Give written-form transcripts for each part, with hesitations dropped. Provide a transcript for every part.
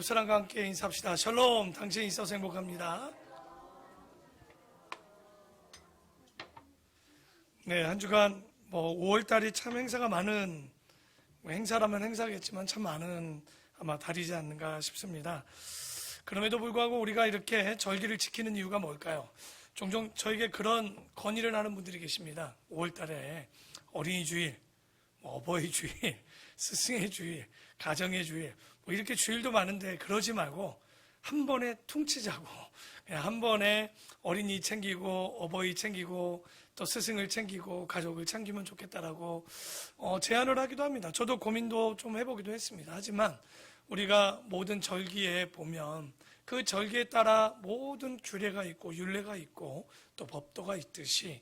옆사람과 함께 인사합시다. 샬롬, 당신이 있어서 행복합니다. 네, 한 주간 5월달이 참 행사가 많은, 행사라면 행사겠지만 참 많은 아마 달이지 않는가 싶습니다. 그럼에도 불구하고 우리가 이렇게 절기를 지키는 이유가 뭘까요? 종종 저에게 그런 건의를 하는 분들이 계십니다. 5월달에 어린이 주일, 어버이 주일, 스승의 주일, 가정의 주일, 이렇게 주일도 많은데 그러지 말고 한 번에 퉁치자고, 그냥 한 번에 어린이 챙기고 어버이 챙기고 또 스승을 챙기고 가족을 챙기면 좋겠다라고 제안을 하기도 합니다. 저도 고민도 좀 해보기도 했습니다. 하지만 우리가 모든 절기에 보면 그 절기에 따라 모든 규례가 있고 율례가 있고 또 법도가 있듯이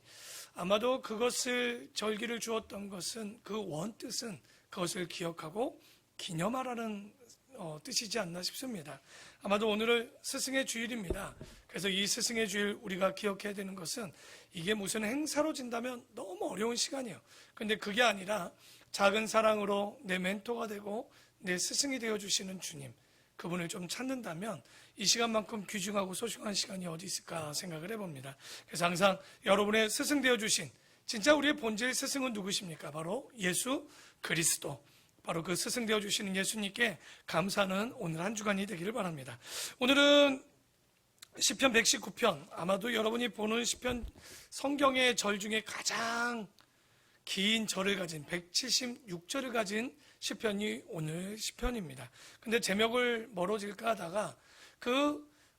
아마도 그것을 절기를 주었던 것은 그 원뜻은 그것을 기억하고 기념하라는 뜻이지 않나 싶습니다. 아마도 오늘은 스승의 주일입니다. 그래서 이 스승의 주일 우리가 기억해야 되는 것은 이게 무슨 행사로 진다면 너무 어려운 시간이에요. 근데 그게 아니라 작은 사랑으로 내 멘토가 되고 내 스승이 되어주시는 주님, 그분을 좀 찾는다면 이 시간만큼 귀중하고 소중한 시간이 어디 있을까 생각을 해봅니다. 그래서 항상 여러분의 스승 되어주신 진짜 우리의 본질 스승은 누구십니까? 바로 예수 그리스도, 바로 그 스승 되어주시는 예수님께 감사하는 오늘 한 주간이 되기를 바랍니다. 오늘은 시편 119편, 아마도 여러분이 보는 시편 성경의 절 중에 가장 긴 절을 가진 176절을 가진 시편이 오늘 시편입니다. 근데 제목을 뭐로 질까 하다가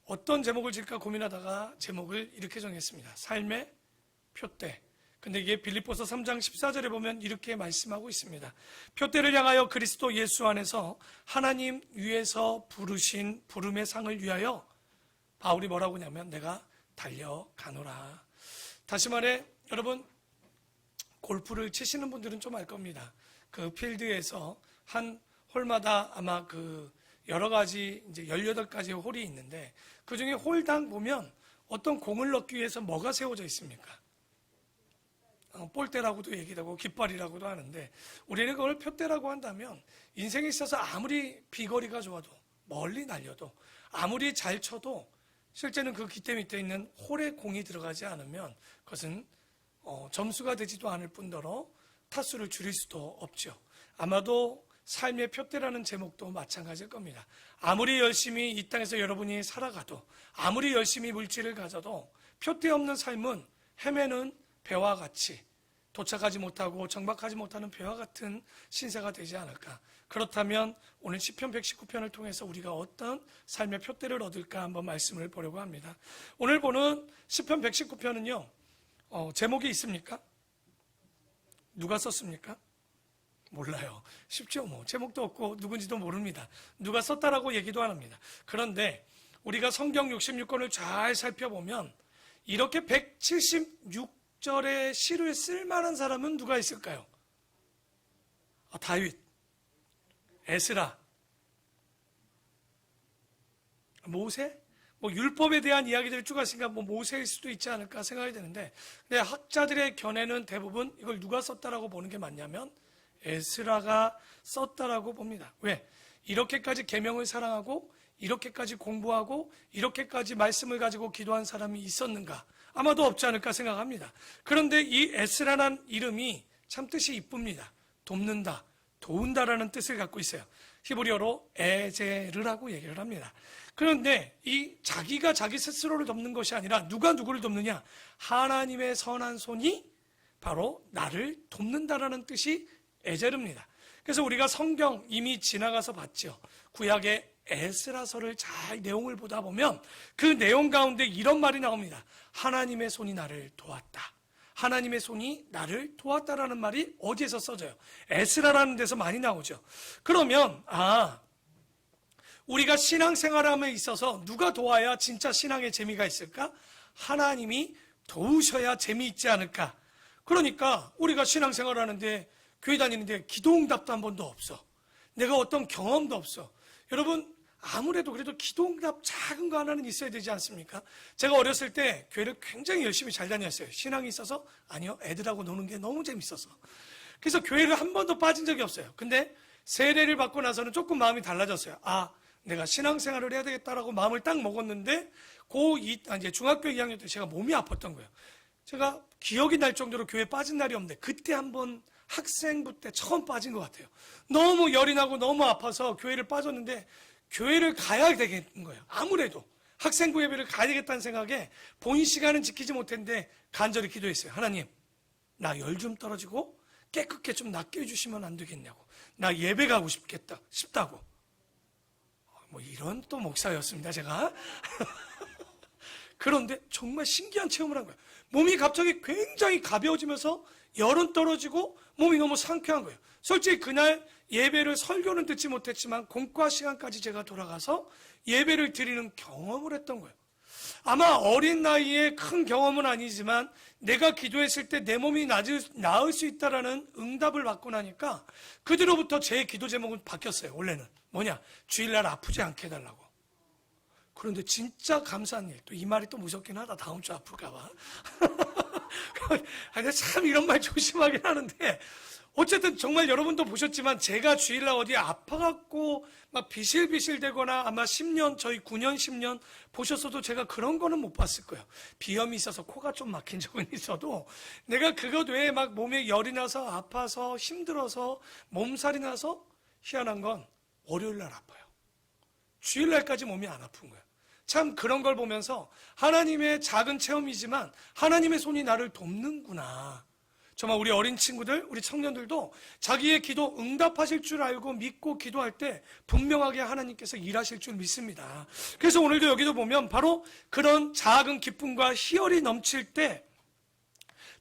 어떤 제목을 질까 고민하다가 제목을 이렇게 정했습니다. 삶의 표대. 근데 이게 빌립보서 3장 14절에 보면 이렇게 말씀하고 있습니다. 표대를 향하여 그리스도 예수 안에서 하나님 위에서 부르신 부름의 상을 위하여 바울이 뭐라고 하냐면 내가 달려가노라. 다시 말해 여러분, 골프를 치시는 분들은 좀 알 겁니다. 그 필드에서 한 홀마다 아마 여러 가지 이제 18가지의 홀이 있는데 그 중에 홀당 보면 어떤 공을 넣기 위해서 뭐가 세워져 있습니까? 볼대라고도 얘기도 하고 깃발이라고도 하는데 우리는 그걸 표대라고 한다면 인생에 있어서 아무리 비거리가 좋아도 멀리 날려도 아무리 잘 쳐도 실제는 그 깃대 밑에 있는 홀에 공이 들어가지 않으면 그것은 점수가 되지도 않을 뿐더러 타수를 줄일 수도 없죠. 아마도 삶의 표대라는 제목도 마찬가지일 겁니다. 아무리 열심히 이 땅에서 여러분이 살아가도 아무리 열심히 물질을 가져도 표대 없는 삶은 헤매는 배와 같이 도착하지 못하고 정박하지 못하는 배와 같은 신세가 되지 않을까. 그렇다면 오늘 시편 119편을 통해서 우리가 어떤 삶의 표대를 얻을까 한번 말씀을 보려고 합니다. 오늘 보는 시편 119편은요 제목이 있습니까? 누가 썼습니까? 몰라요. 쉽죠. 제목도 없고 누군지도 모릅니다. 누가 썼다라고 얘기도 안 합니다. 그런데 우리가 성경 66권을 잘 살펴보면 이렇게 176절의 시를 쓸만한 사람은 누가 있을까요? 다윗, 에스라, 모세? 율법에 대한 이야기들을 쭉 하시니까 모세일 수도 있지 않을까 생각이 되는데, 근데 학자들의 견해는 대부분 이걸 누가 썼다라고 보는 게 맞냐면 에스라가 썼다라고 봅니다. 왜? 이렇게까지 계명을 사랑하고 이렇게까지 공부하고 이렇게까지 말씀을 가지고 기도한 사람이 있었는가? 아마도 없지 않을까 생각합니다. 그런데 이 에스라라는 이름이 참 뜻이 이쁩니다. 돕는다, 도운다라는 뜻을 갖고 있어요. 히브리어로 에제르라고 얘기를 합니다. 그런데 이 자기가 자기 스스로를 돕는 것이 아니라 누가 누구를 돕느냐? 하나님의 선한 손이 바로 나를 돕는다라는 뜻이 에제르입니다. 그래서 우리가 성경 이미 지나가서 봤죠. 구약의 에스라서를 잘 내용을 보다 보면 그 내용 가운데 이런 말이 나옵니다. 하나님의 손이 나를 도왔다. 하나님의 손이 나를 도왔다라는 말이 어디에서 써져요? 에스라라는 데서 많이 나오죠. 그러면 우리가 신앙생활함에 있어서 누가 도와야 진짜 신앙에 재미가 있을까? 하나님이 도우셔야 재미있지 않을까? 그러니까 우리가 신앙생활하는데 교회 다니는데 기도응답도 한 번도 없어. 내가 어떤 경험도 없어. 여러분 아무래도 그래도 기도응답 작은 거 하나는 있어야 되지 않습니까? 제가 어렸을 때 교회를 굉장히 열심히 잘 다녔어요. 신앙이 있어서? 아니요, 애들하고 노는 게 너무 재밌어서. 그래서 교회를 한 번도 빠진 적이 없어요. 근데 세례를 받고 나서는 조금 마음이 달라졌어요. 내가 신앙생활을 해야 되겠다라고 마음을 딱 먹었는데 이제 중학교 2학년 때 제가 몸이 아팠던 거예요. 제가 기억이 날 정도로 교회 빠진 날이 없는데 그때 한번 학생부 때 처음 빠진 것 같아요. 너무 열이 나고 너무 아파서 교회를 빠졌는데 교회를 가야 되겠는 거예요. 아무래도 학생부 예배를 가야 되겠다는 생각에 본 시간은 지키지 못했는데 간절히 기도했어요. 하나님, 나 열 좀 떨어지고 깨끗게 좀 낫게 해주시면 안 되겠냐고. 나 예배 가고 싶다고. 뭐 이런 또 목사였습니다, 제가. 그런데 정말 신기한 체험을 한 거예요. 몸이 갑자기 굉장히 가벼워지면서 열은 떨어지고 몸이 너무 상쾌한 거예요. 솔직히 그날 예배를 설교는 듣지 못했지만 공과 시간까지 제가 돌아가서 예배를 드리는 경험을 했던 거예요. 아마 어린 나이에 큰 경험은 아니지만 내가 기도했을 때 내 몸이 나을 수 있다라는 응답을 받고 나니까 그 뒤로부터 제 기도 제목은 바뀌었어요. 원래는 뭐냐? 주일날 아프지 않게 해달라고. 그런데 진짜 감사한 일, 또 이 말이 또 무섭긴 하다. 다음 주 아플까 봐. 참 이런 말 조심하긴 하는데 어쨌든 정말 여러분도 보셨지만 제가 주일날 어디 아파갖고 막 비실비실대거나 아마 10년, 저희 9년, 10년 보셨어도 제가 그런 거는 못 봤을 거예요. 비염이 있어서 코가 좀 막힌 적은 있어도 내가 그것 외에 막 몸에 열이 나서 아파서 힘들어서 몸살이 나서 희한한 건 월요일날 아파요. 주일날까지 몸이 안 아픈 거예요. 참 그런 걸 보면서 하나님의 작은 체험이지만 하나님의 손이 나를 돕는구나. 정말 우리 어린 친구들, 우리 청년들도 자기의 기도 응답하실 줄 알고 믿고 기도할 때 분명하게 하나님께서 일하실 줄 믿습니다. 그래서 오늘도 여기도 보면 바로 그런 작은 기쁨과 희열이 넘칠 때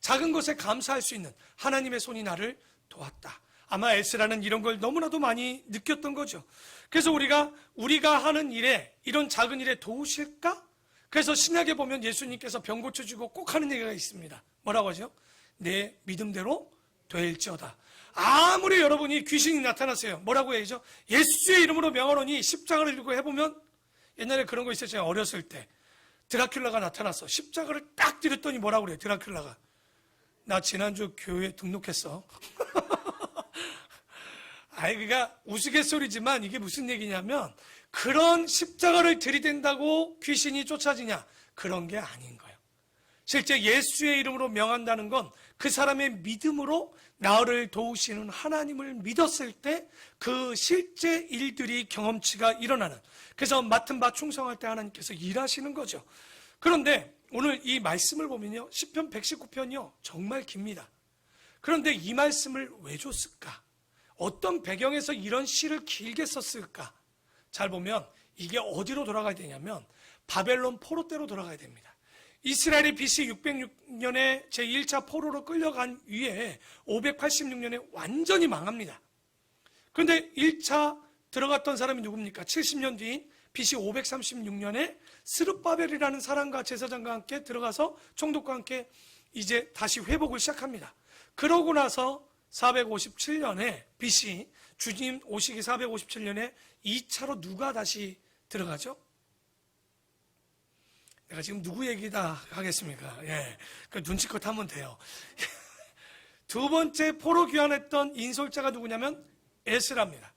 작은 것에 감사할 수 있는 하나님의 손이 나를 도왔다. 아마 에스라는 이런 걸 너무나도 많이 느꼈던 거죠. 그래서 우리가 하는 일에 이런 작은 일에 도우실까? 그래서 신약에 보면 예수님께서 병 고쳐주고 꼭 하는 얘기가 있습니다. 뭐라고 하죠? 내 믿음대로 될지어다. 아무리 여러분이 귀신이 나타났어요. 뭐라고 해야죠? 예수의 이름으로 명하노니 십자가를 들고 해보면 옛날에 그런 거 있었잖아요. 어렸을 때 드라큘라가 나타났어. 십자가를 딱 들었더니 뭐라고 그래요? 드라큘라가 나 지난주 교회에 등록했어. 그러니까 우스갯소리지만 이게 무슨 얘기냐면 그런 십자가를 들이댄다고 귀신이 쫓아지냐? 그런 게 아닌 거예요. 실제 예수의 이름으로 명한다는 건 그 사람의 믿음으로 나를 도우시는 하나님을 믿었을 때 그 실제 일들이 경험치가 일어나는, 그래서 맡은 바 충성할 때 하나님께서 일하시는 거죠. 그런데 오늘 이 말씀을 보면요, 시편 119편이요 정말 깁니다. 그런데 이 말씀을 왜 줬을까? 어떤 배경에서 이런 시를 길게 썼을까? 잘 보면 이게 어디로 돌아가야 되냐면 바벨론 포로 때로 돌아가야 됩니다. 이스라엘이 BC 606년에 제1차 포로로 끌려간 위에 586년에 완전히 망합니다. 그런데 1차 들어갔던 사람이 누굽니까? 70년 뒤인 BC 536년에 스룹바벨이라는 사람과 제사장과 함께 들어가서 총독과 함께 이제 다시 회복을 시작합니다. 그러고 나서 457년에 BC 주님 오시기 457년에 2차로 누가 다시 들어가죠? 내가 지금 누구 얘기다 하겠습니까? 그 눈치껏 하면 돼요. 두 번째 포로 귀환했던 인솔자가 누구냐면 에스라입니다.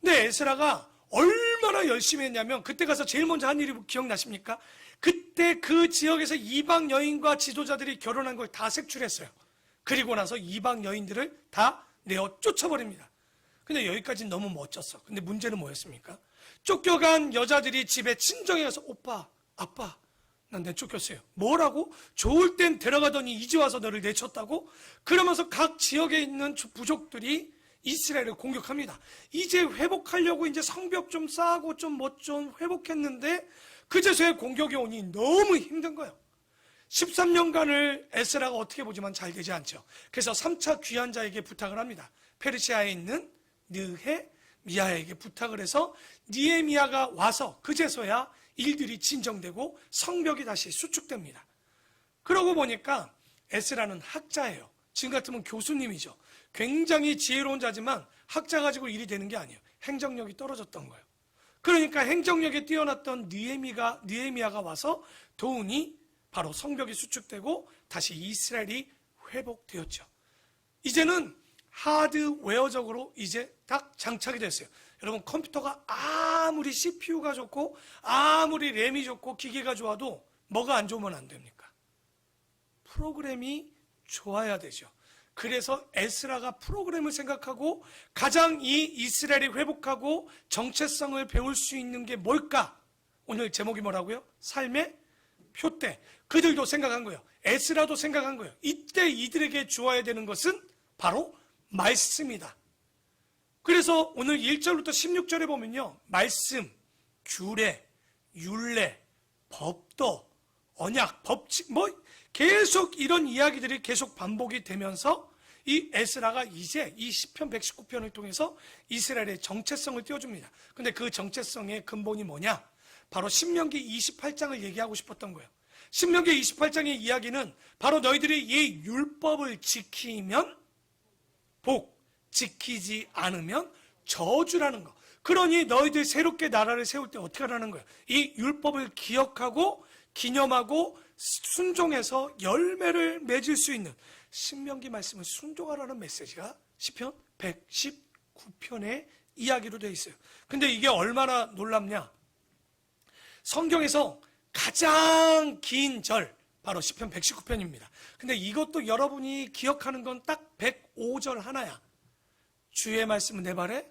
근데 에스라가 얼마나 열심히 했냐면 그때 가서 제일 먼저 한 일이 기억나십니까? 그때 그 지역에서 이방 여인과 지도자들이 결혼한 걸 다 색출했어요. 그리고 나서 이방 여인들을 다 내어 쫓아버립니다. 근데 여기까지는 너무 멋졌어. 근데 문제는 뭐였습니까? 쫓겨간 여자들이 집에 친정에 가서 오빠, 아빠, 난 내쫓겼어요. 뭐라고? 좋을 땐 데려가더니 이제 와서 너를 내쳤다고? 그러면서 각 지역에 있는 부족들이 이스라엘을 공격합니다. 이제 회복하려고 이제 성벽 좀 쌓고 좀 뭐 좀 회복했는데 그제서야 공격이 오니 너무 힘든 거예요. 13년간을 에스라가 어떻게 보지만 잘 되지 않죠. 그래서 3차 귀환자에게 부탁을 합니다. 페르시아에 있는 느헤미야에게 부탁을 해서 느헤미야가 와서 그제서야 일들이 진정되고 성벽이 다시 수축됩니다. 그러고 보니까 에스라는 학자예요. 지금 같으면 교수님이죠. 굉장히 지혜로운 자지만 학자 가지고 일이 되는 게 아니에요. 행정력이 떨어졌던 거예요. 그러니까 행정력에 뛰어났던 느헤미야가 와서 도우니 바로 성벽이 수축되고 다시 이스라엘이 회복되었죠. 이제는 하드웨어적으로 이제 딱 장착이 됐어요. 여러분 컴퓨터가 아무리 CPU가 좋고 아무리 램이 좋고 기계가 좋아도 뭐가 안 좋으면 안 됩니까? 프로그램이 좋아야 되죠. 그래서 에스라가 프로그램을 생각하고 가장 이 이스라엘이 회복하고 정체성을 배울 수 있는 게 뭘까? 오늘 제목이 뭐라고요? 삶의 표대. 그들도 생각한 거예요. 에스라도 생각한 거예요. 이때 이들에게 주어야 되는 것은 바로 말씀이다. 그래서 오늘 1절부터 16절에 보면요, 말씀, 규례, 율례, 법도, 언약, 법칙, 계속 이런 이야기들이 계속 반복이 되면서 이 에스라가 이제 이 시편 119편을 통해서 이스라엘의 정체성을 띄워줍니다. 근데 그 정체성의 근본이 뭐냐? 바로 신명기 28장을 얘기하고 싶었던 거예요. 신명기 28장의 이야기는 바로 너희들이 이 율법을 지키면 복, 지키지 않으면 저주라는 거. 그러니 너희들 새롭게 나라를 세울 때 어떻게 하라는 거예요? 이 율법을 기억하고 기념하고 순종해서 열매를 맺을 수 있는 신명기 말씀을 순종하라는 메시지가 시편 119편의 이야기로 되어 있어요. 근데 이게 얼마나 놀랍냐? 성경에서 가장 긴 절, 바로 시편 119편입니다. 근데 이것도 여러분이 기억하는 건 딱 105절 하나야. 주의 말씀은 내 발에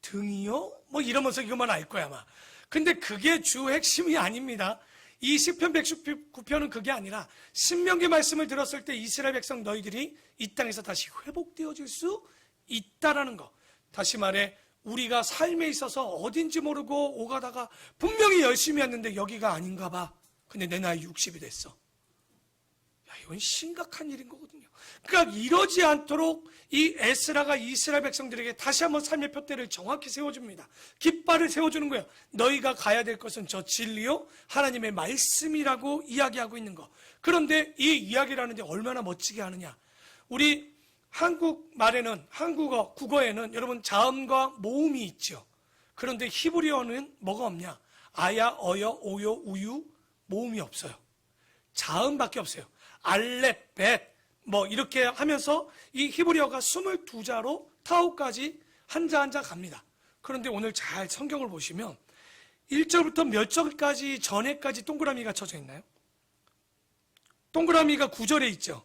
등이요? 이러면서 이것만 알 거야 아마. 근데 그게 주 핵심이 아닙니다. 이 시편 119편은 그게 아니라 신명기 말씀을 들었을 때 이스라엘 백성 너희들이 이 땅에서 다시 회복되어질 수 있다라는 거. 다시 말해 우리가 삶에 있어서 어딘지 모르고 오가다가 분명히 열심히 했는데 여기가 아닌가 봐. 근데 내 나이 60이 됐어. 야, 이건 심각한 일인 거거든요. 그러니까 이러지 않도록 이 에스라가 이스라엘 백성들에게 다시 한번 삶의 표대를 정확히 세워줍니다. 깃발을 세워주는 거예요. 너희가 가야 될 것은 저 진리요 하나님의 말씀이라고 이야기하고 있는 거. 그런데 이 이야기라는 게 얼마나 멋지게 하느냐. 우리 한국말에는, 국어에는 여러분 자음과 모음이 있죠. 그런데 히브리어는 뭐가 없냐? 아야, 어여, 오요, 우유, 모음이 없어요. 자음밖에 없어요. 알렙, 벳, 이렇게 하면서 이 히브리어가 22자로 타우까지 한자 한자 갑니다. 그런데 오늘 잘 성경을 보시면 1절부터 몇 절까지 전에까지 동그라미가 쳐져 있나요? 동그라미가 9절에 있죠.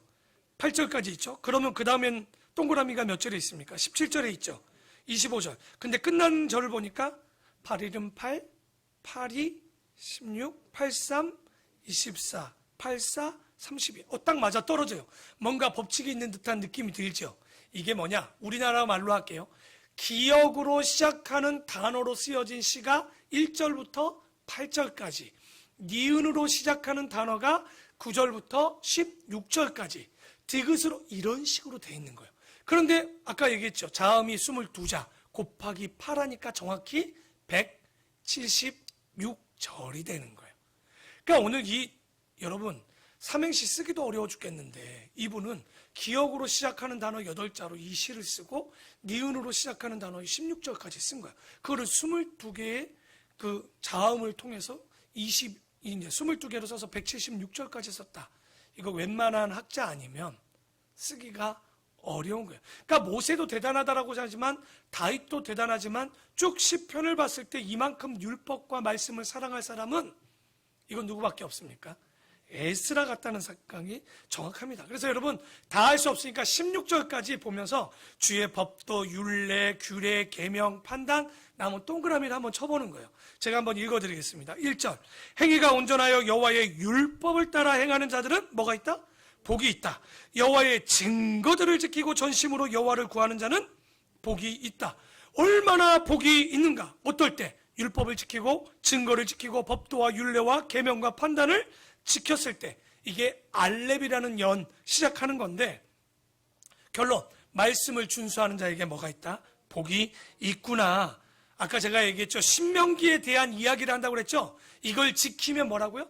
8절까지 있죠. 그러면 그 다음엔 동그라미가 몇 절에 있습니까? 17절에 있죠. 25절. 근데 끝난 절을 보니까 8일은 8, 82, 16, 83, 24, 84, 32. 딱 맞아 떨어져요. 뭔가 법칙이 있는 듯한 느낌이 들죠. 이게 뭐냐? 우리나라 말로 할게요. 기억으로 시작하는 단어로 쓰여진 시가 1절부터 8절까지, 니은으로 시작하는 단어가 9절부터 16절까지 디귿으로 이런 식으로 돼 있는 거예요. 그런데 아까 얘기했죠. 자음이 22자 곱하기 8하니까 정확히 176절이 되는 거예요. 그러니까 오늘 여러분 삼행시 쓰기도 어려워 죽겠는데 이분은 기억으로 시작하는 단어 8자로 이 시를 쓰고 니은으로 시작하는 단어 16절까지 쓴 거예요. 그거를 22개의 그 자음을 통해서 22개로 써서 176절까지 썼다. 이거 웬만한 학자 아니면 쓰기가 어려운 거예요. 그러니까 모세도 대단하다라고 하지만 다윗도 대단하지만 쭉 시편을 봤을 때 이만큼 율법과 말씀을 사랑할 사람은 이건 누구밖에 없습니까? 에스라 같다는 생각이 정확합니다. 그래서 여러분 다 할 수 없으니까 16절까지 보면서 주의 법도 율례, 규례, 계명, 판단 남은 동그라미를 한번 쳐보는 거예요. 제가 한번 읽어드리겠습니다. 1절 행위가 온전하여 여호와의 율법을 따라 행하는 자들은 뭐가 있다? 복이 있다. 여호와의 증거들을 지키고 전심으로 여호와를 구하는 자는 복이 있다. 얼마나 복이 있는가? 어떨 때? 율법을 지키고 증거를 지키고 법도와 율례와 계명과 판단을 지켰을 때 이게 알렙이라는 연 시작하는 건데 결론 말씀을 준수하는 자에게 뭐가 있다? 복이 있구나. 아까 제가 얘기했죠. 신명기에 대한 이야기를 한다고 그랬죠. 이걸 지키면 뭐라고요?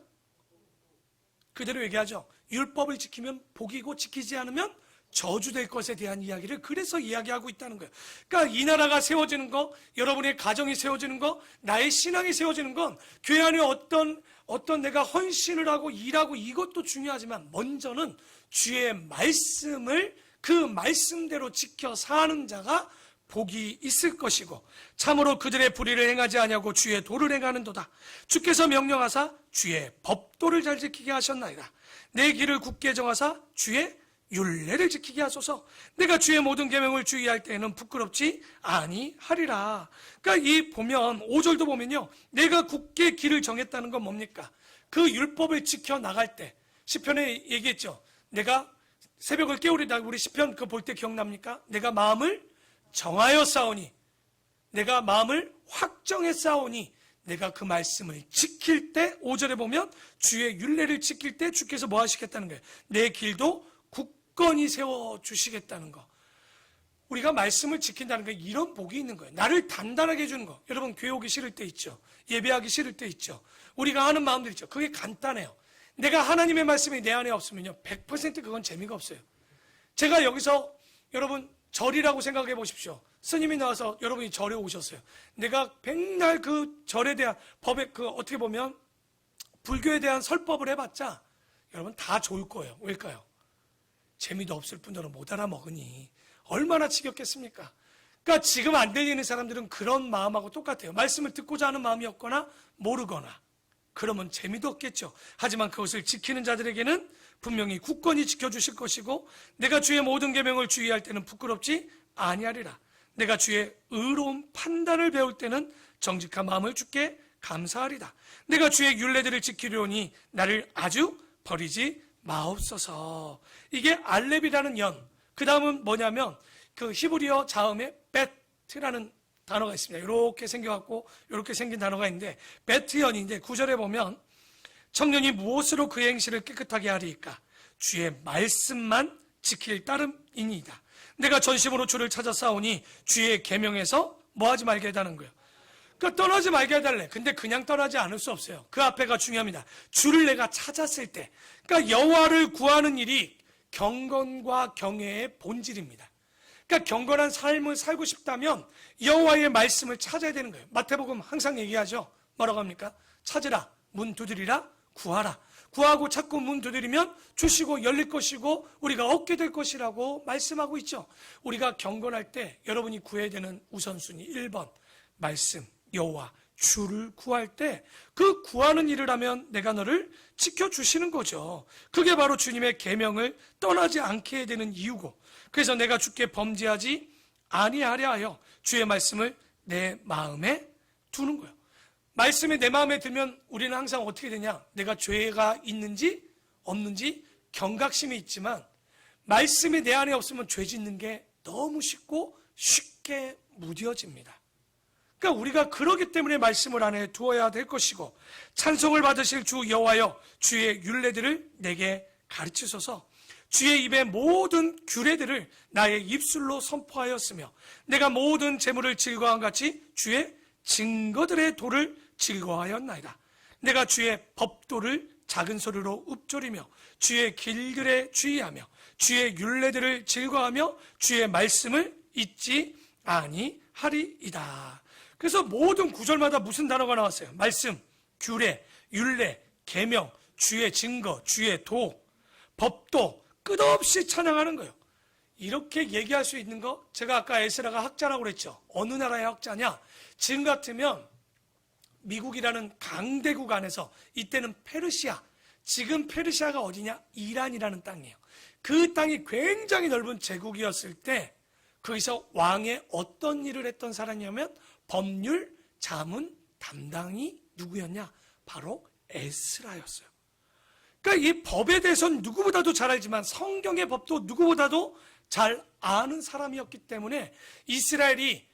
그대로 얘기하죠. 율법을 지키면 복이고 지키지 않으면 저주될 것에 대한 이야기를 그래서 이야기하고 있다는 거예요. 그러니까 이 나라가 세워지는 거, 여러분의 가정이 세워지는 거, 나의 신앙이 세워지는 건 교회 안에 어떤 내가 헌신을 하고 일하고 이것도 중요하지만 먼저는 주의 말씀을 그 말씀대로 지켜 사는 자가 복이 있을 것이고 참으로 그들의 불의를 행하지 아니하고 주의 도를 행하는도다. 주께서 명령하사 주의 법도를 잘 지키게 하셨나이다. 내 길을 굳게 정하사 주의 율례를 지키게 하소서. 내가 주의 모든 계명을 주의할 때에는 부끄럽지 아니하리라. 그러니까 이 보면 5절도 보면요, 내가 굳게 길을 정했다는 건 뭡니까? 그 율법을 지켜 나갈 때 시편에 얘기했죠. 내가 새벽을 깨우리다. 우리 시편 그거 볼 때 기억납니까? 내가 마음을 정하여 싸우니, 내가 마음을 확정해 싸우니, 내가 그 말씀을 지킬 때 5절에 보면 주의 율례를 지킬 때 주께서 뭐 하시겠다는 거예요? 내 길도 굳건히 세워주시겠다는 거. 우리가 말씀을 지킨다는 게 이런 복이 있는 거예요. 나를 단단하게 해주는 거. 여러분 교회 오기 싫을 때 있죠. 예배하기 싫을 때 있죠. 우리가 하는 마음들 있죠. 그게 간단해요. 내가 하나님의 말씀이 내 안에 없으면요 100% 그건 재미가 없어요. 제가 여기서 여러분 절이라고 생각해 보십시오. 스님이 나와서 여러분이 절에 오셨어요. 내가 백날 그 절에 대한 법에 그 어떻게 보면 불교에 대한 설법을 해봤자 여러분 다 좋을 거예요. 왜일까요? 재미도 없을 뿐더러 못 알아먹으니 얼마나 지겹겠습니까? 그러니까 지금 안 들리는 사람들은 그런 마음하고 똑같아요. 말씀을 듣고자 하는 마음이 없거나 모르거나 그러면 재미도 없겠죠. 하지만 그것을 지키는 자들에게는 분명히 굳건히 지켜주실 것이고 내가 주의 모든 계명을 주의할 때는 부끄럽지 아니하리라. 내가 주의 의로운 판단을 배울 때는 정직한 마음을 주께 감사하리다. 내가 주의 율례들을 지키려니 나를 아주 버리지 마옵소서. 이게 알렙이라는 연. 그 다음은 뭐냐면 그 히브리어 자음에 베트라는 단어가 있습니다. 이렇게 생겨갖고 이렇게 생긴 단어가 있는데 베트연인데 9절에 보면 청년이 무엇으로 그의 행실을 깨끗하게 하리이까? 주의 말씀만 지킬 따름이니이다. 내가 전심으로 주를 찾아 싸우니 주의 계명에서 뭐하지 말게 해달라는 거예요. 그러니까 떠나지 말게 해달래. 근데 그냥 떠나지 않을 수 없어요. 그 앞에가 중요합니다. 주를 내가 찾았을 때, 그러니까 여호와를 구하는 일이 경건과 경외의 본질입니다. 그러니까 경건한 삶을 살고 싶다면 여호와의 말씀을 찾아야 되는 거예요. 마태복음 항상 얘기하죠. 뭐라고 합니까? 찾으라, 문 두드리라, 구하라. 구하고 찾고 문 두드리면 주시고 열릴 것이고 우리가 얻게 될 것이라고 말씀하고 있죠. 우리가 경건할 때 여러분이 구해야 되는 우선순위 1번 말씀, 여호와, 주를 구할 때 그 구하는 일을 하면 내가 너를 지켜주시는 거죠. 그게 바로 주님의 계명을 떠나지 않게 해야 되는 이유고, 그래서 내가 주께 범죄하지 아니하려 하여 주의 말씀을 내 마음에 두는 거예요. 말씀이 내 마음에 들면 우리는 항상 어떻게 되냐? 내가 죄가 있는지 없는지 경각심이 있지만 말씀이 내 안에 없으면 죄 짓는 게 너무 쉽고 쉽게 무뎌집니다. 그러니까 우리가 그러기 때문에 말씀을 안에 두어야 될 것이고, 찬송을 받으실 주 여호와여 주의 율례들을 내게 가르치소서. 주의 입의 모든 규례들을 나의 입술로 선포하였으며 내가 모든 재물을 즐거워한 같이 주의 증거들의 도를 즐거워하였나이다. 내가 주의 법도를 작은 소리로 읊조리며 주의 길들에 주의하며 주의 율례들을 즐거워하며 주의 말씀을 잊지 아니하리이다. 그래서 모든 구절마다 무슨 단어가 나왔어요? 말씀, 규례, 율례, 계명, 주의 증거, 주의 도, 법도 끝없이 찬양하는 거예요. 이렇게 얘기할 수 있는 거, 제가 아까 에스라가 학자라고 그랬죠. 어느 나라의 학자냐? 지금 같으면 미국이라는 강대국 안에서, 이때는 페르시아, 지금 페르시아가 어디냐? 이란이라는 땅이에요. 그 땅이 굉장히 넓은 제국이었을 때 거기서 왕의 어떤 일을 했던 사람이냐면 법률, 자문 담당이 누구였냐? 바로 에스라였어요. 그러니까 이 법에 대해서는 누구보다도 잘 알지만 성경의 법도 누구보다도 잘 아는 사람이었기 때문에 이스라엘이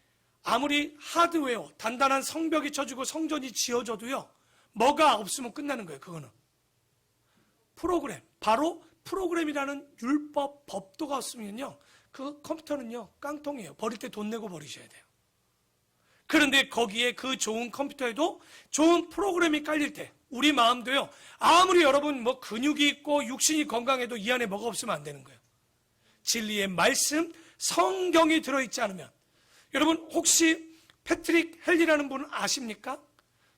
아무리 하드웨어, 단단한 성벽이 쳐지고 성전이 지어져도요, 뭐가 없으면 끝나는 거예요. 그거는 프로그램, 바로 프로그램이라는 율법, 법도가 없으면요, 그 컴퓨터는요 깡통이에요. 버릴 때 돈 내고 버리셔야 돼요. 그런데 거기에 그 좋은 컴퓨터에도 좋은 프로그램이 깔릴 때 우리 마음도요, 아무리 여러분 뭐 근육이 있고 육신이 건강해도 이 안에 뭐가 없으면 안 되는 거예요. 진리의 말씀, 성경이 들어있지 않으면. 여러분 혹시 패트릭 헬리라는 분은 아십니까?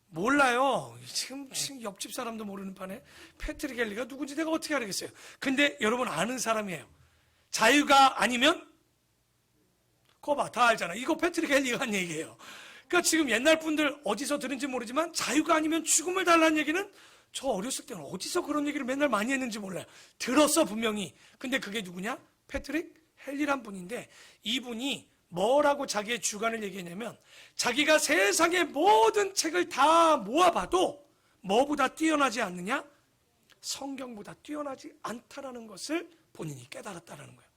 몰라요. 지금 옆집 사람도 모르는 판에 패트릭 헬리가 누군지 내가 어떻게 알겠어요. 근데 여러분 아는 사람이에요. 자유가 아니면 그거 봐, 다 알잖아. 이거 패트릭 헨리가 한 얘기예요. 그러니까 지금 옛날 분들 어디서 들은지 모르지만 자유가 아니면 죽음을 달라는 얘기는 저 어렸을 때는 어디서 그런 얘기를 맨날 많이 했는지 몰라요. 들었어 분명히. 근데 그게 누구냐? 패트릭 헨리란 분인데, 이분이 뭐라고 자기의 주관을 얘기했냐면, 자기가 세상의 모든 책을 다 모아봐도 뭐보다 뛰어나지 않느냐? 성경보다 뛰어나지 않다라는 것을 본인이 깨달았다라는 거예요.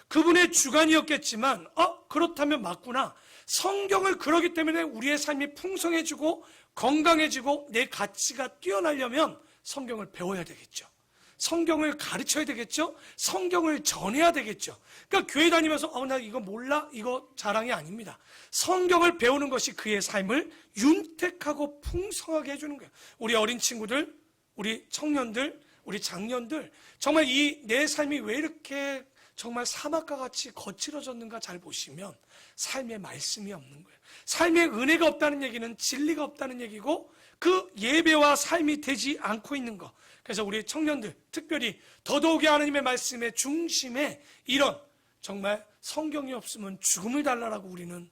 그분의 주관이었겠지만 그렇다면 맞구나. 성경을 그러기 때문에 우리의 삶이 풍성해지고 건강해지고 내 가치가 뛰어나려면 성경을 배워야 되겠죠. 성경을 가르쳐야 되겠죠. 성경을 전해야 되겠죠. 그러니까 교회 다니면서 나 이거 몰라? 이거 자랑이 아닙니다. 성경을 배우는 것이 그의 삶을 윤택하고 풍성하게 해주는 거예요. 우리 어린 친구들, 우리 청년들, 우리 장년들, 정말 이 내 삶이 왜 이렇게 정말 사막과 같이 거칠어졌는가 잘 보시면 삶의 말씀이 없는 거예요. 삶의 은혜가 없다는 얘기는 진리가 없다는 얘기고, 그 예배와 삶이 되지 않고 있는 것. 그래서 우리 청년들 특별히 더더욱이 하나님의 말씀의 중심에 이런 정말 성경이 없으면 죽음을 달라라고 우리는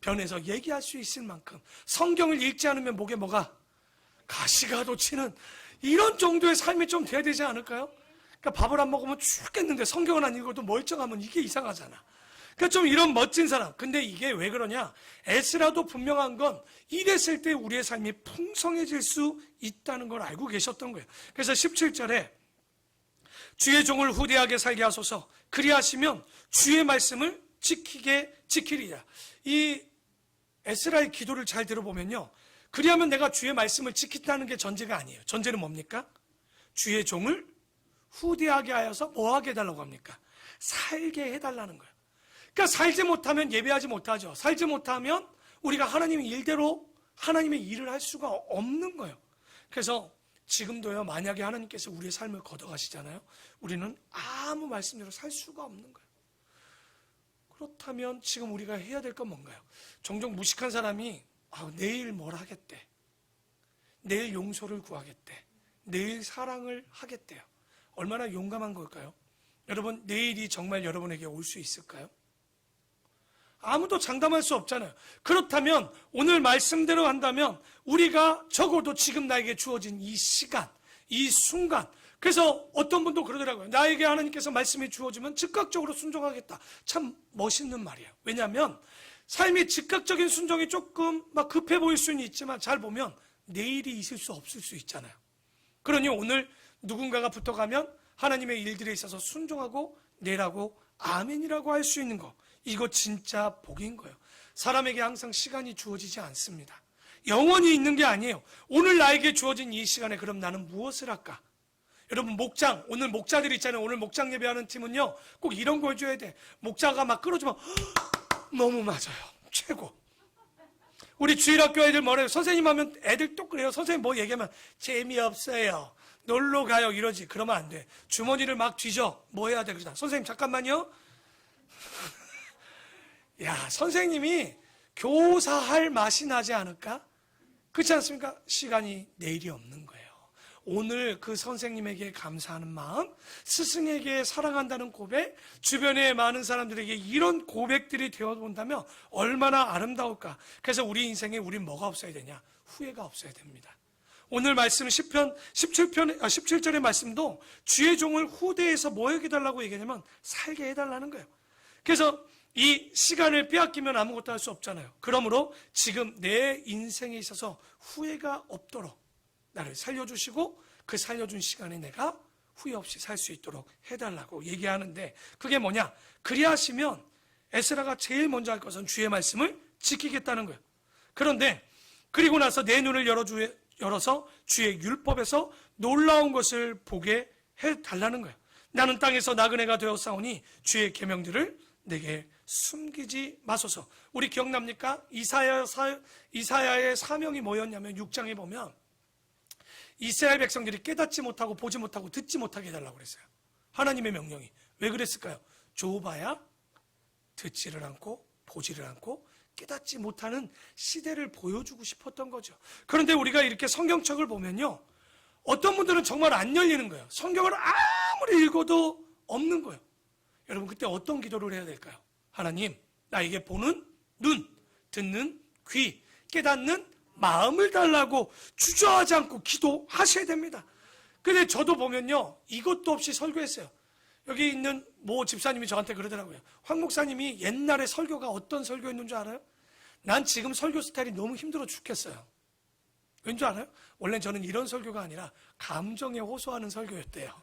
변해서 얘기할 수 있을 만큼, 성경을 읽지 않으면 목에 뭐가 가시가 돋치는 이런 정도의 삶이 좀 돼야 되지 않을까요? 그러니까 밥을 안 먹으면 죽겠는데 성경을 안 읽어도 멀쩡하면 이게 이상하잖아. 그러니까 좀 이런 멋진 사람. 근데 이게 왜 그러냐? 에스라도 분명한 건 이랬을 때 우리의 삶이 풍성해질 수 있다는 걸 알고 계셨던 거예요. 그래서 17절에 주의 종을 후대하게 살게 하소서, 그리하시면 주의 말씀을 지키리라. 이 에스라의 기도를 잘 들어보면요, 그리하면 내가 주의 말씀을 지킨다는 게 전제가 아니에요. 전제는 뭡니까? 주의 종을 후대하게 하여서 뭐 하게 해달라고 합니까? 살게 해달라는 거예요. 그러니까 살지 못하면 예배하지 못하죠. 살지 못하면 우리가 하나님의 일대로 하나님의 일을 할 수가 없는 거예요. 그래서 지금도요, 만약에 하나님께서 우리의 삶을 걷어가시잖아요, 우리는 아무 말씀대로 살 수가 없는 거예요. 그렇다면 지금 우리가 해야 될 건 뭔가요? 종종 무식한 사람이 내일 뭘 하겠대, 내일 용서를 구하겠대, 내일 사랑을 하겠대요. 얼마나 용감한 걸까요? 여러분, 내일이 정말 여러분에게 올 수 있을까요? 아무도 장담할 수 없잖아요. 그렇다면 오늘 말씀대로 한다면 우리가 적어도 지금 나에게 주어진 이 시간, 이 순간, 그래서 어떤 분도 그러더라고요. 나에게 하나님께서 말씀이 주어지면 즉각적으로 순종하겠다. 참 멋있는 말이에요. 왜냐하면 삶이 즉각적인 순종이 조금 막 급해 보일 수는 있지만 잘 보면 내일이 있을 수 없을 수 있잖아요. 그러니 오늘 누군가가 붙어가면 하나님의 일들에 있어서 순종하고 내라고 아멘이라고 할 수 있는 거, 이거 진짜 복인 거예요. 사람에게 항상 시간이 주어지지 않습니다. 영원히 있는 게 아니에요. 오늘 나에게 주어진 이 시간에 그럼 나는 무엇을 할까? 여러분, 목장, 오늘 목자들 있잖아요. 오늘 목장 예배하는 팀은요, 꼭 이런 거 해줘야 돼. 목자가 막 끌어주면 너무 맞아요. 최고. 우리 주일학교 애들 뭐래요? 선생님 하면 애들 또 그래요. 선생님 뭐 얘기하면 재미없어요, 놀러 가요, 이러지. 그러면 안 돼. 주머니를 막 뒤져. 뭐 해야 돼? 그러잖아. 선생님 잠깐만요. 야, 선생님이 교사할 맛이 나지 않을까? 그렇지 않습니까? 시간이 내일이 없는 거예요. 오늘 그 선생님에게 감사하는 마음, 스승에게 사랑한다는 고백, 주변의 많은 사람들에게 이런 고백들이 되어본다면 얼마나 아름다울까? 그래서 우리 인생에 우린 뭐가 없어야 되냐? 후회가 없어야 됩니다. 오늘 말씀 10편 17절의 말씀도 주의 종을 후대에서 뭐 해달라고 얘기하냐면 살게 해달라는 거예요. 그래서 이 시간을 빼앗기면 아무것도 할 수 없잖아요. 그러므로 지금 내 인생에 있어서 후회가 없도록 나를 살려주시고, 그 살려준 시간에 내가 후회 없이 살 수 있도록 해달라고 얘기하는데, 그게 뭐냐? 그리하시면 에스라가 제일 먼저 할 것은 주의 말씀을 지키겠다는 거예요. 그런데 그리고 나서 내 눈을 열어서 주의 율법에서 놀라운 것을 보게 해달라는 거예요. 나는 땅에서 나그네가 되었사오니 주의 계명들을 내게 숨기지 마소서. 우리 기억납니까? 이사야의 사명이 뭐였냐면 6장에 보면 이스라엘 백성들이 깨닫지 못하고 보지 못하고 듣지 못하게 해달라고 그랬어요. 하나님의 명령이. 왜 그랬을까요? 좁아야 듣지를 않고 보지를 않고 깨닫지 못하는 시대를 보여주고 싶었던 거죠. 그런데 우리가 이렇게 성경책을 보면요, 어떤 분들은 정말 안 열리는 거예요. 성경을 아무리 읽어도 없는 거예요. 여러분, 그때 어떤 기도를 해야 될까요? 하나님, 나에게 보는 눈, 듣는 귀, 깨닫는 마음을 달라고 주저하지 않고 기도하셔야 됩니다. 근데 저도 보면요, 이것도 없이 설교했어요. 여기 있는 모 집사님이 저한테 그러더라고요. 황 목사님이 옛날에 설교가 어떤 설교였는 줄 알아요? 난 지금 설교 스타일이 너무 힘들어 죽겠어요. 왠 줄 알아요? 원래 저는 이런 설교가 아니라 감정에 호소하는 설교였대요.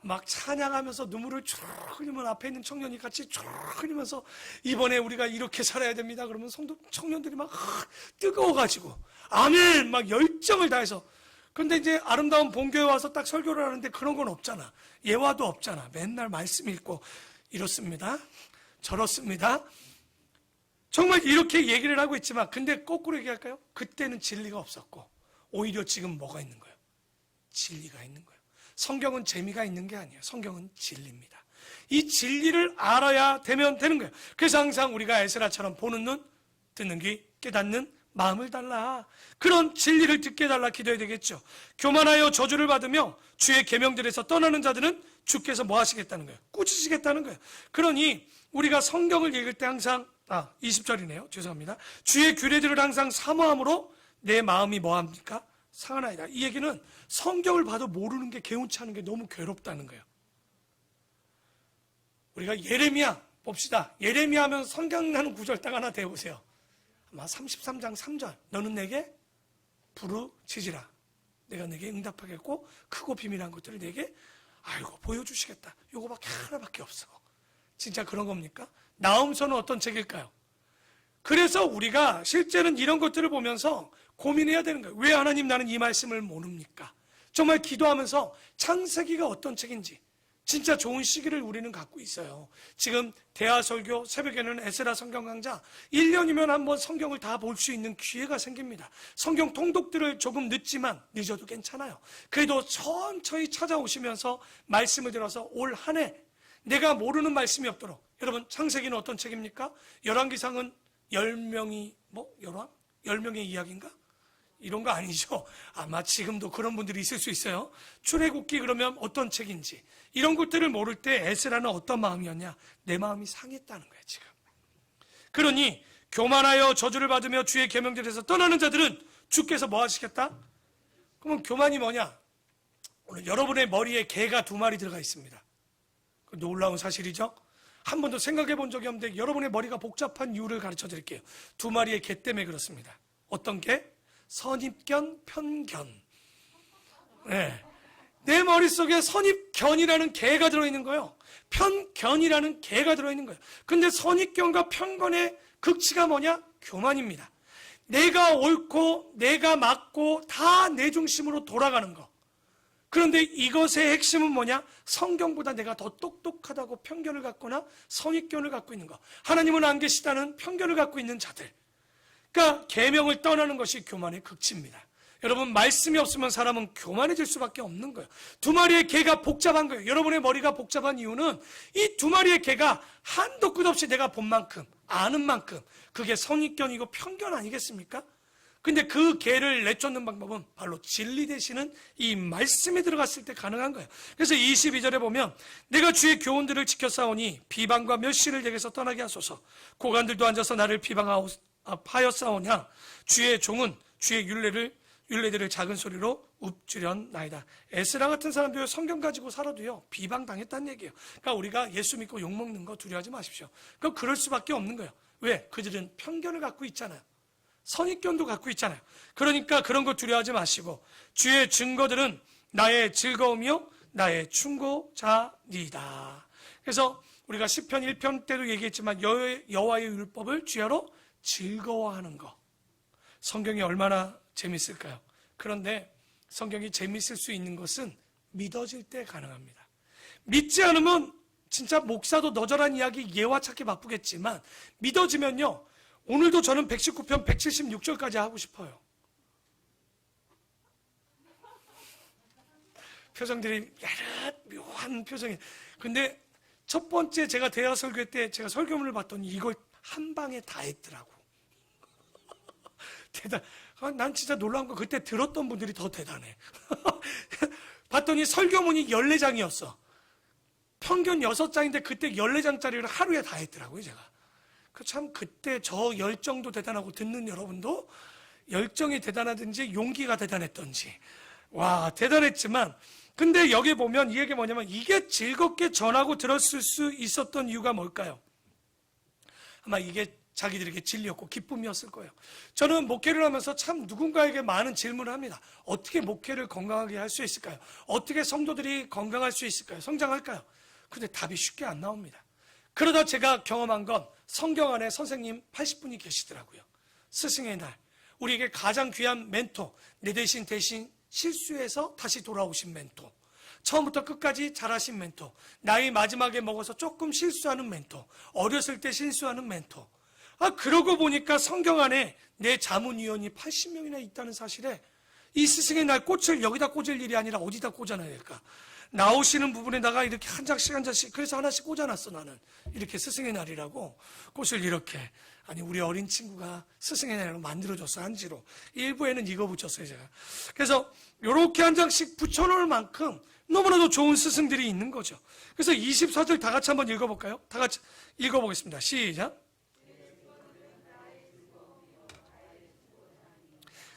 막 찬양하면서 눈물을 쭉 흘리면 앞에 있는 청년이 같이 쭉 흘리면서 이번에 우리가 이렇게 살아야 됩니다. 그러면 성도 청년들이 막 뜨거워가지고 아멘 막 열정을 다해서. 근데 이제 아름다운 본교에 와서 딱 설교를 하는데 그런 건 없잖아. 예화도 없잖아. 맨날 말씀 읽고 이렇습니다. 저렇습니다. 정말 이렇게 얘기를 하고 있지만 근데 거꾸로 얘기할까요? 그때는 진리가 없었고 오히려 지금 뭐가 있는 거예요? 진리가 있는 거예요. 성경은 재미가 있는 게 아니에요. 성경은 진리입니다. 이 진리를 알아야 되는 거예요. 그래서 항상 우리가 에스라처럼 보는 눈, 듣는 귀, 깨닫는 마음을 달라. 그런 진리를 듣게 달라 기도해야 되겠죠. 교만하여 저주를 받으며 주의 계명들에서 떠나는 자들은 주께서 뭐 하시겠다는 거예요? 꾸짖으시겠다는 거예요. 그러니 우리가 성경을 읽을 때 항상 20절이네요. 죄송합니다. 주의 규례들을 항상 사모함으로 내 마음이 뭐합니까? 상하나이다. 이 얘기는 성경을 봐도 모르는 게 개운치 않은 게 너무 괴롭다는 거예요. 우리가 예레미야 봅시다. 예레미야 하면 성경나는 구절 딱 하나 대보세요. 아마 33장 3절. 너는 내게 부르짖으라. 내가 내게 응답하겠고 크고 비밀한 것들을 내게 보여주시겠다. 요거밖에 하나밖에 없어. 진짜 그런 겁니까? 나음서는 어떤 책일까요? 그래서 우리가 실제는 이런 것들을 보면서 고민해야 되는 거예요. 왜 하나님 나는 이 말씀을 모릅니까? 정말 기도하면서 창세기가 어떤 책인지 진짜 좋은 시기를 우리는 갖고 있어요. 지금 대하설교, 새벽에는 에스라 성경 강좌 1년이면 한번 성경을 다 볼 수 있는 기회가 생깁니다. 성경 통독들을 조금 늦어도 괜찮아요. 그래도 천천히 찾아오시면서 말씀을 들어서 올 한 해 내가 모르는 말씀이 없도록. 여러분 창세기는 어떤 책입니까? 열왕기상은 10명이 10명의 이야기인가? 이런 거 아니죠. 아마 지금도 그런 분들이 있을 수 있어요. 출애굽기 그러면 어떤 책인지 이런 것들을 모를 때 에스라는 어떤 마음이었냐? 내 마음이 상했다는 거예요 지금. 그러니 교만하여 저주를 받으며 주의 계명들에서 떠나는 자들은 주께서 뭐 하시겠다? 그러면 교만이 뭐냐? 오늘 여러분의 머리에 개가 2마리 들어가 있습니다. 놀라운 사실이죠. 한 번도 생각해 본 적이 없는데 여러분의 머리가 복잡한 이유를 가르쳐 드릴게요. 2마리의 개 때문에 그렇습니다. 어떤 개? 선입견, 편견. 네. 내 머릿속에 선입견이라는 개가 들어있는 거예요. 편견이라는 개가 들어있는 거예요. 근데 선입견과 편견의 극치가 뭐냐? 교만입니다. 내가 옳고 내가 맞고 다 내 중심으로 돌아가는 거. 그런데 이것의 핵심은 뭐냐? 성경보다 내가 더 똑똑하다고 편견을 갖거나 선입견을 갖고 있는 거. 하나님은 안 계시다는 편견을 갖고 있는 자들. 그러니까 계명을 떠나는 것이 교만의 극치입니다. 여러분 말씀이 없으면 사람은 교만해질 수밖에 없는 거예요. 2마리의 개가 복잡한 거예요. 여러분의 머리가 복잡한 이유는 이 2마리의 개가 한도 끝없이 내가 본 만큼 아는 만큼 그게 선입견이고 편견 아니겠습니까? 근데 그 개를 내쫓는 방법은 바로 진리 되시는 이 말씀에 들어갔을 때 가능한 거예요. 그래서 22절에 보면 내가 주의 교훈들을 지켜 싸우니 비방과 멸시를 내게서 떠나게 하소서. 고관들도 앉아서 나를 비방하여 싸우냐. 주의 종은 주의 율례들을 작은 소리로 읊주련나이다. 에스라 같은 사람들 성경 가지고 살아도요 비방당했다는 얘기예요. 그러니까 우리가 예수 믿고 욕먹는 거 두려워하지 마십시오. 그럴 수밖에 없는 거예요. 왜? 그들은 편견을 갖고 있잖아요. 선입견도 갖고 있잖아요. 그러니까 그런 거 두려워하지 마시고 주의 증거들은 나의 즐거움이요 나의 충고자니이다. 그래서 우리가 시편 1편 때도 얘기했지만 여호와의 율법을 주야로 즐거워하는 거. 성경이 얼마나 재밌을까요? 그런데 성경이 재밌을 수 있는 것은 믿어질 때 가능합니다. 믿지 않으면 진짜 목사도 너절한 이야기 예화 찾기 바쁘겠지만 믿어지면요 오늘도 저는 119편 176절까지 하고 싶어요. 표정들이 묘한 표정이. 근데 첫 번째 제가 대화 설교 때 제가 설교문을 봤더니 이걸 한 방에 다 했더라고. 대단. 난 진짜 놀라운 거 그때 들었던 분들이 더 대단해. 봤더니 설교문이 14장이었어. 평균 6장인데 그때 14장짜리를 하루에 다 했더라고요 제가. 참 그때 저 열정도 대단하고 듣는 여러분도 열정이 대단하든지 용기가 대단했던지 와 대단했지만 근데 여기 보면 이 얘기 뭐냐면 이게 즐겁게 전하고 들었을 수 있었던 이유가 뭘까요? 아마 이게 자기들에게 진리였고 기쁨이었을 거예요. 저는 목회를 하면서 참 누군가에게 많은 질문을 합니다. 어떻게 목회를 건강하게 할 수 있을까요? 어떻게 성도들이 건강할 수 있을까요? 성장할까요? 근데 답이 쉽게 안 나옵니다. 그러다 제가 경험한 건 성경 안에 선생님 80분이 계시더라고요. 스승의 날 우리에게 가장 귀한 멘토, 내 대신 실수해서 다시 돌아오신 멘토, 처음부터 끝까지 잘하신 멘토, 나이 마지막에 먹어서 조금 실수하는 멘토, 어렸을 때 실수하는 멘토. 그러고 보니까 성경 안에 내 자문위원이 80명이나 있다는 사실에 이 스승의 날 꽃을 여기다 꽂을 일이 아니라 어디다 꽂아놔야 될까? 나오시는 부분에다가 이렇게 한 장씩 그래서 하나씩 꽂아놨어. 나는 이렇게 스승의 날이라고 꽃을 이렇게 아니 우리 어린 친구가 스승의 날로 만들어줬어. 한지로 일부에는 이거 붙였어요 제가. 그래서 이렇게 한 장씩 붙여놓을 만큼 너무나도 좋은 스승들이 있는 거죠. 그래서 24절 다 같이 한번 읽어볼까요? 다 같이 읽어보겠습니다. 시작.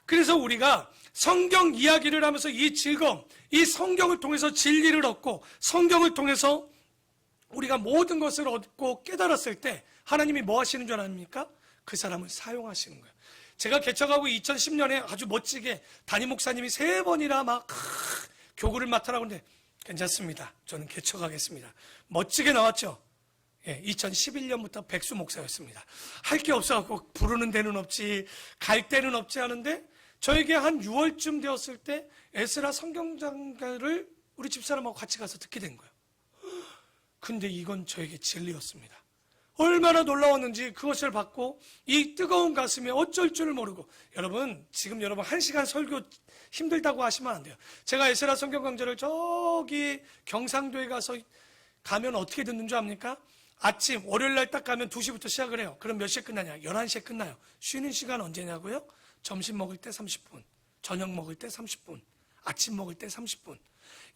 그래서 우리가 성경 이야기를 하면서 이 즐거움, 이 성경을 통해서 진리를 얻고 성경을 통해서 우리가 모든 것을 얻고 깨달았을 때 하나님이 뭐 하시는 줄 아십니까? 그 사람을 사용하시는 거예요. 제가 개척하고 2010년에 아주 멋지게 담임 목사님이 3번이나 막 교구를 맡으라고 하는데 괜찮습니다. 저는 개척하겠습니다. 멋지게 나왔죠. 2011년부터 백수 목사였습니다. 할 게 없어갖고 부르는 데는 없지 갈 데는 없지 하는데 저에게 한 6월쯤 되었을 때 에스라 성경장가를 우리 집사람하고 같이 가서 듣게 된 거예요. 근데 이건 저에게 진리였습니다. 얼마나 놀라웠는지 그것을 받고 이 뜨거운 가슴에 어쩔 줄 모르고 여러분 지금 여러분 1시간 설교 힘들다고 하시면 안 돼요. 제가 에스라 성경 강좌를 저기 경상도에 가서 가면 어떻게 듣는 줄 압니까? 아침 월요일날 딱 가면 2시부터 시작을 해요. 그럼 몇 시에 끝나냐? 11시에 끝나요. 쉬는 시간 언제냐고요? 점심 먹을 때 30분, 저녁 먹을 때 30분, 아침 먹을 때 30분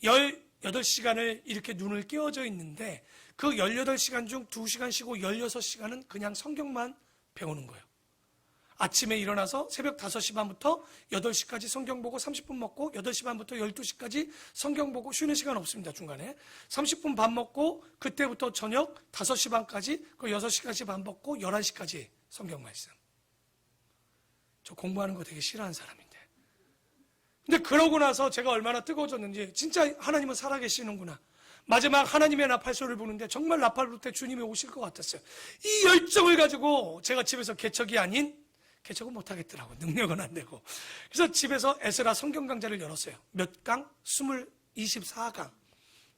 18시간을 이렇게 눈을 끼워져 있는데 그 18시간 중 2시간 쉬고 16시간은 그냥 성경만 배우는 거예요. 아침에 일어나서 새벽 5시 반부터 8시까지 성경 보고 30분 먹고 8시 반부터 12시까지 성경 보고 쉬는 시간 없습니다. 중간에 30분 밥 먹고 그때부터 저녁 5시 반까지 그 6시까지 밥 먹고 11시까지 성경 말씀. 저 공부하는 거 되게 싫어하는 사람인데 근데 그러고 나서 제가 얼마나 뜨거워졌는지 진짜 하나님은 살아계시는구나. 마지막 하나님의 나팔소리를 부는데 정말 나팔 불 때 주님이 오실 것 같았어요. 이 열정을 가지고 제가 집에서 개척이 아닌 개척은 못하겠더라고. 능력은 안 되고. 그래서 집에서 에스라 성경 강좌를 열었어요. 몇 강? 24강.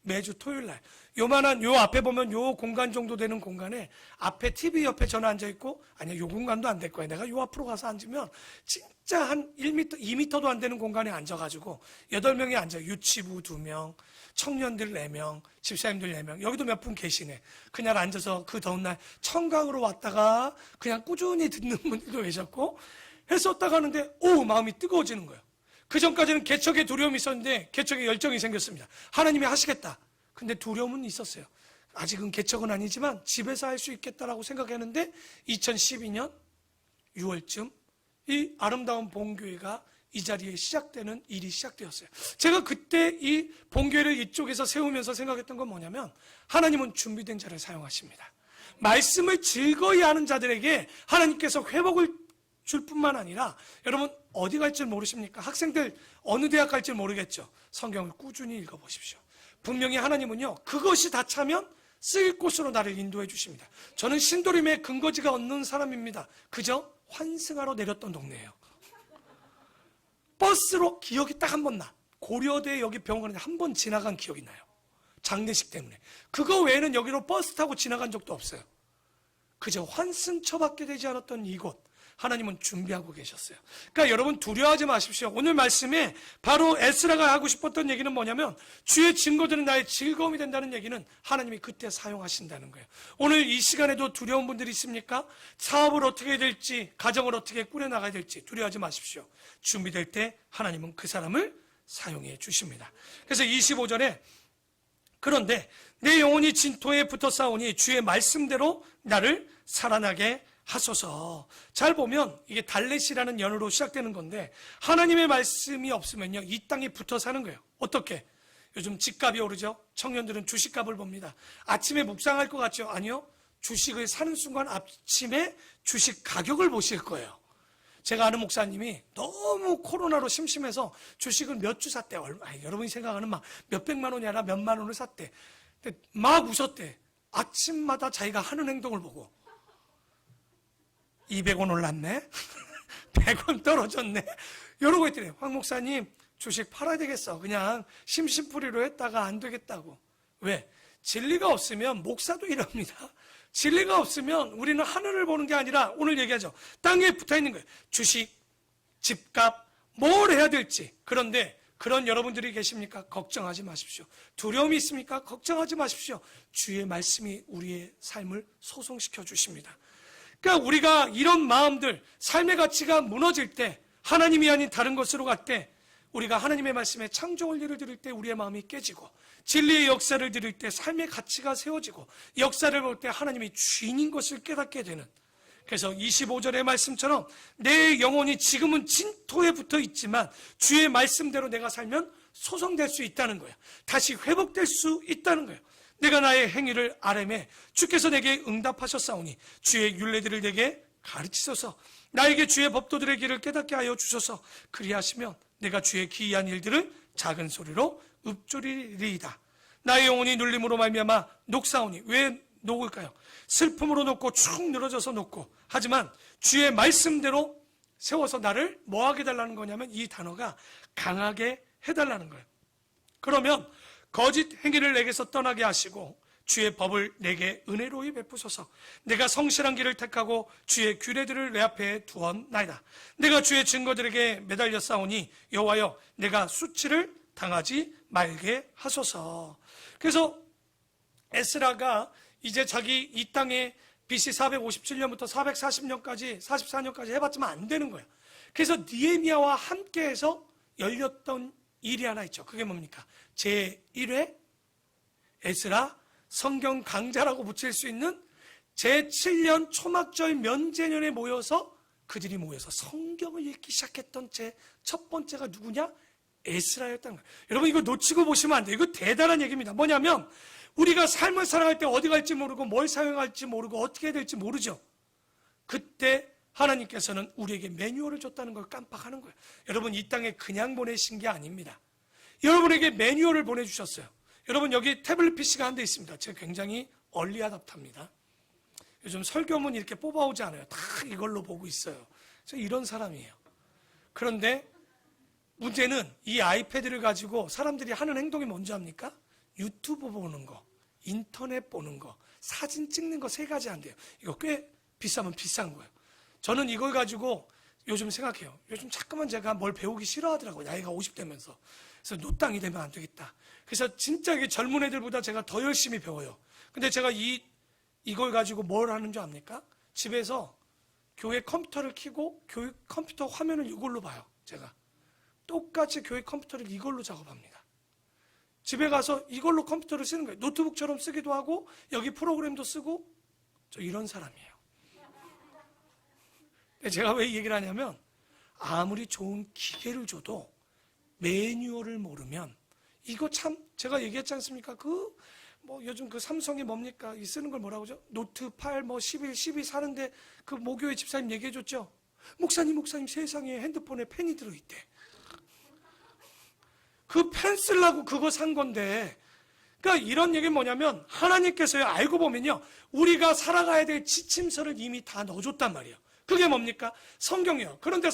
매주 토요일 날. 요만한 요 앞에 보면 요 공간 정도 되는 공간에 앞에 TV 옆에 저는 앉아있고 아니야 요 공간도 안 될 거야. 내가 요 앞으로 가서 앉으면 진짜 한 1m, 2m도 안 되는 공간에 앉아가지고 8명이 앉아요. 유치부 2명, 청년들 4명, 집사님들 4명. 여기도 몇 분 계시네. 그냥 앉아서 그 더운 날 청강으로 왔다가 그냥 꾸준히 듣는 분들도 계셨고 했었다가 하는데 마음이 뜨거워지는 거예요. 그 전까지는 개척에 두려움이 있었는데 개척에 열정이 생겼습니다. 하나님이 하시겠다. 근데 두려움은 있었어요. 아직은 개척은 아니지만 집에서 할 수 있겠다라고 생각했는데 2012년 6월쯤 이 아름다운 본교회가 이 자리에 시작되는 일이 시작되었어요. 제가 그때 이 본교회를 이쪽에서 세우면서 생각했던 건 뭐냐면 하나님은 준비된 자를 사용하십니다. 말씀을 즐거이 하는 자들에게 하나님께서 회복을 줄 뿐만 아니라 여러분 어디 갈 줄 모르십니까? 학생들 어느 대학 갈 줄 모르겠죠. 성경을 꾸준히 읽어보십시오. 분명히 하나님은요 그것이 다 차면 쓰일 곳으로 나를 인도해 주십니다. 저는 신도림의 근거지가 없는 사람입니다. 그저 환승하러 내렸던 동네예요. 버스로 기억이 딱 한 번 나. 고려대 여기 병원에 한 번 지나간 기억이 나요. 장례식 때문에. 그거 외에는 여기로 버스 타고 지나간 적도 없어요. 그저 환승처밖에 되지 않았던 이곳 하나님은 준비하고 계셨어요. 그러니까 여러분 두려워하지 마십시오. 오늘 말씀에 바로 에스라가 하고 싶었던 얘기는 뭐냐면 주의 증거들은 나의 즐거움이 된다는 얘기는 하나님이 그때 사용하신다는 거예요. 오늘 이 시간에도 두려운 분들이 있습니까? 사업을 어떻게 해야 될지 가정을 어떻게 꾸려나가야 될지 두려워하지 마십시오. 준비될 때 하나님은 그 사람을 사용해 주십니다. 그래서 25절에 그런데 내 영혼이 진토에 붙어 싸우니 주의 말씀대로 나를 살아나게 하소서. 잘 보면 이게 달렛이라는 연어로 시작되는 건데 하나님의 말씀이 없으면요 이 땅에 붙어 사는 거예요. 어떻게? 요즘 집값이 오르죠. 청년들은 주식값을 봅니다. 아침에 묵상할 것 같죠? 아니요. 주식을 사는 순간 아침에 주식 가격을 보실 거예요. 제가 아는 목사님이 너무 코로나로 심심해서 주식을 몇 주 샀대. 여러분이 생각하는 막 몇백만 원이 아니라 몇만 원을 샀대. 근데 막 웃었대. 아침마다 자기가 하는 행동을 보고 200원 올랐네? 100원 떨어졌네? 이러고 있더래요. 황 목사님 주식 팔아야 되겠어. 그냥 심심풀이로 했다가 안 되겠다고. 왜? 진리가 없으면 목사도 이럽니다. 진리가 없으면 우리는 하늘을 보는 게 아니라 오늘 얘기하죠. 땅에 붙어 있는 거예요. 주식, 집값, 뭘 해야 될지. 그런데 그런 여러분들이 계십니까? 걱정하지 마십시오. 두려움이 있습니까? 걱정하지 마십시오. 주의 말씀이 우리의 삶을 소송시켜 주십니다. 그러니까 우리가 이런 마음들, 삶의 가치가 무너질 때, 하나님이 아닌 다른 것으로 갈 때, 우리가 하나님의 말씀에 창조할 일을 들을 때 우리의 마음이 깨지고, 진리의 역사를 들을 때 삶의 가치가 세워지고, 역사를 볼 때 하나님이 주인인 것을 깨닫게 되는. 그래서 25절의 말씀처럼 내 영혼이 지금은 진토에 붙어 있지만 주의 말씀대로 내가 살면 소성될 수 있다는 거예요. 다시 회복될 수 있다는 거예요. 내가 나의 행위를 아뢰매 주께서 내게 응답하셨사오니 주의 율례들을 내게 가르치소서. 나에게 주의 법도들의 길을 깨닫게 하여 주소서. 그리하시면 내가 주의 기이한 일들을 작은 소리로 읊조리리이다. 나의 영혼이 눌림으로 말미암아 녹사오니. 왜 녹을까요? 슬픔으로 녹고 축 늘어져서 녹고. 하지만 주의 말씀대로 세워서 나를 뭐하게 해달라는 거냐면 이 단어가 강하게 해달라는 거예요. 그러면 거짓 행위를 내게서 떠나게 하시고 주의 법을 내게 은혜로이 베푸소서. 내가 성실한 길을 택하고 주의 규례들을 내 앞에 두었나이다. 내가 주의 증거들에게 매달려 싸우니 여호와여 내가 수치를 당하지 말게 하소서. 그래서 에스라가 이제 자기 이 땅에 BC 457년부터 440년까지 44년까지 해봤지만 안 되는 거예요. 그래서 느헤미야와 함께해서 열렸던 일이 하나 있죠. 그게 뭡니까? 제1회 에스라 성경 강좌라고 붙일 수 있는 제7년 초막절 면제년에 모여서 그들이 모여서 성경을 읽기 시작했던 제 첫 번째가 누구냐? 에스라였다는 거예요. 여러분 이거 놓치고 보시면 안 돼요. 이거 대단한 얘기입니다. 뭐냐면 우리가 삶을 살아갈 때 어디 갈지 모르고 뭘 사용할지 모르고 어떻게 해야 될지 모르죠. 그때 하나님께서는 우리에게 매뉴얼을 줬다는 걸 깜빡하는 거예요. 여러분 이 땅에 그냥 보내신 게 아닙니다. 여러분에게 매뉴얼을 보내주셨어요. 여러분 여기 태블릿 PC가 한 대 있습니다. 제가 굉장히 얼리 아답터입니다. 요즘 설교문 이렇게 뽑아오지 않아요. 다 이걸로 보고 있어요. 저 이런 사람이에요. 그런데 문제는 이 아이패드를 가지고 사람들이 하는 행동이 뭔지 압니까? 유튜브 보는 거, 인터넷 보는 거, 사진 찍는 거 3가지 안 돼요. 이거 꽤 비싸면 비싼 거예요. 저는 이걸 가지고 요즘 생각해요. 요즘 자꾸만 제가 뭘 배우기 싫어하더라고요. 나이가 50 되면서. 그래서 노땅이 되면 안 되겠다. 그래서 진짜 이게 젊은 애들보다 제가 더 열심히 배워요. 근데 제가 이걸 가지고 뭘 하는 줄 압니까? 집에서 교회 컴퓨터를 켜고 교회 컴퓨터 화면을 이걸로 봐요. 제가. 똑같이 교회 컴퓨터를 이걸로 작업합니다. 집에 가서 이걸로 컴퓨터를 쓰는 거예요. 노트북처럼 쓰기도 하고 여기 프로그램도 쓰고 저 이런 사람이에요. 제가 왜 이 얘기를 하냐면 아무리 좋은 기계를 줘도 매뉴얼을 모르면 이거 참 제가 얘기했지 않습니까? 요즘 그 삼성이 뭡니까? 이 쓰는 걸 뭐라고 하죠? 노트 8, 11, 12 사는데 그 모교회 집사님 얘기해 줬죠? 목사님 세상에 핸드폰에 펜이 들어있대. 그 펜 쓰려고 그거 산 건데. 그러니까 이런 얘기는 뭐냐면 하나님께서요 알고 보면요 우리가 살아가야 될 지침서를 이미 다 넣어줬단 말이에요. 그게 뭡니까? 성경이요. 그런데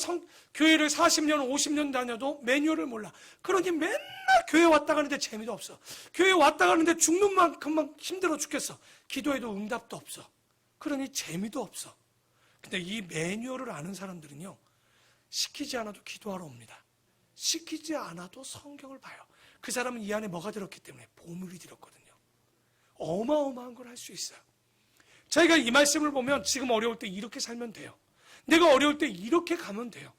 교회를 40년, 50년 다녀도 매뉴얼을 몰라. 그러니 맨날 교회 왔다 가는데 재미도 없어. 교회 왔다 가는데 죽는 만큼만 힘들어 죽겠어. 기도해도 응답도 없어. 그러니 재미도 없어. 근데 이 매뉴얼을 아는 사람들은요 시키지 않아도 기도하러 옵니다. 시키지 않아도 성경을 봐요. 그 사람은 이 안에 뭐가 들었기 때문에 보물이 들었거든요. 어마어마한 걸 할 수 있어요. 저희가 이 말씀을 보면 지금 어려울 때 이렇게 살면 돼요. 내가 어려울 때 이렇게 가면 돼요.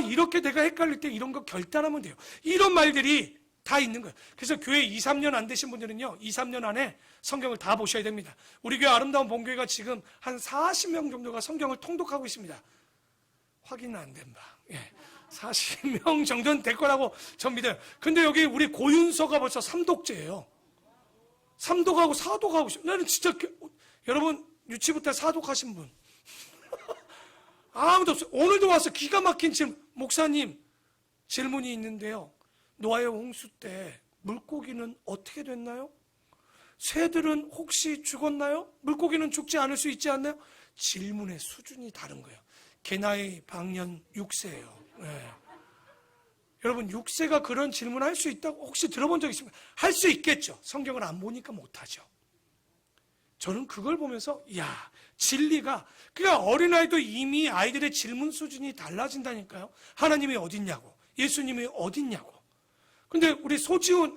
이렇게 내가 헷갈릴 때 이런 거 결단하면 돼요. 이런 말들이 다 있는 거예요. 그래서 교회 2, 3년 안 되신 분들은요, 2, 3년 안에 성경을 다 보셔야 됩니다. 우리 교회 아름다운 본교회가 지금 한 40명 정도가 성경을 통독하고 있습니다. 확인은 안 된다. 예. 40명 정도는 될 거라고 전 믿어요. 근데 여기 우리 고윤서가 벌써 3독째예요. 3독하고 4독하고 싶어요. 나는 진짜, 여러분, 유치부 때 4독하신 분. 아무도 없어요. 오늘도 와서 기가 막힌 질문. 목사님, 질문이 있는데요. 노아의 홍수 때 물고기는 어떻게 됐나요? 새들은 혹시 죽었나요? 물고기는 죽지 않을 수 있지 않나요? 질문의 수준이 다른 거예요. 개나의 방년 6세예요. 네. 여러분, 6세가 그런 질문을 할 수 있다고 혹시 들어본 적 있습니까? 할 수 있겠죠. 성경을 안 보니까 못하죠. 저는 그걸 보면서 야, 진리가, 그러니까 어린아이도 이미 아이들의 질문 수준이 달라진다니까요. 하나님이 어딨냐고, 예수님이 어딨냐고. 근데 우리 소지훈,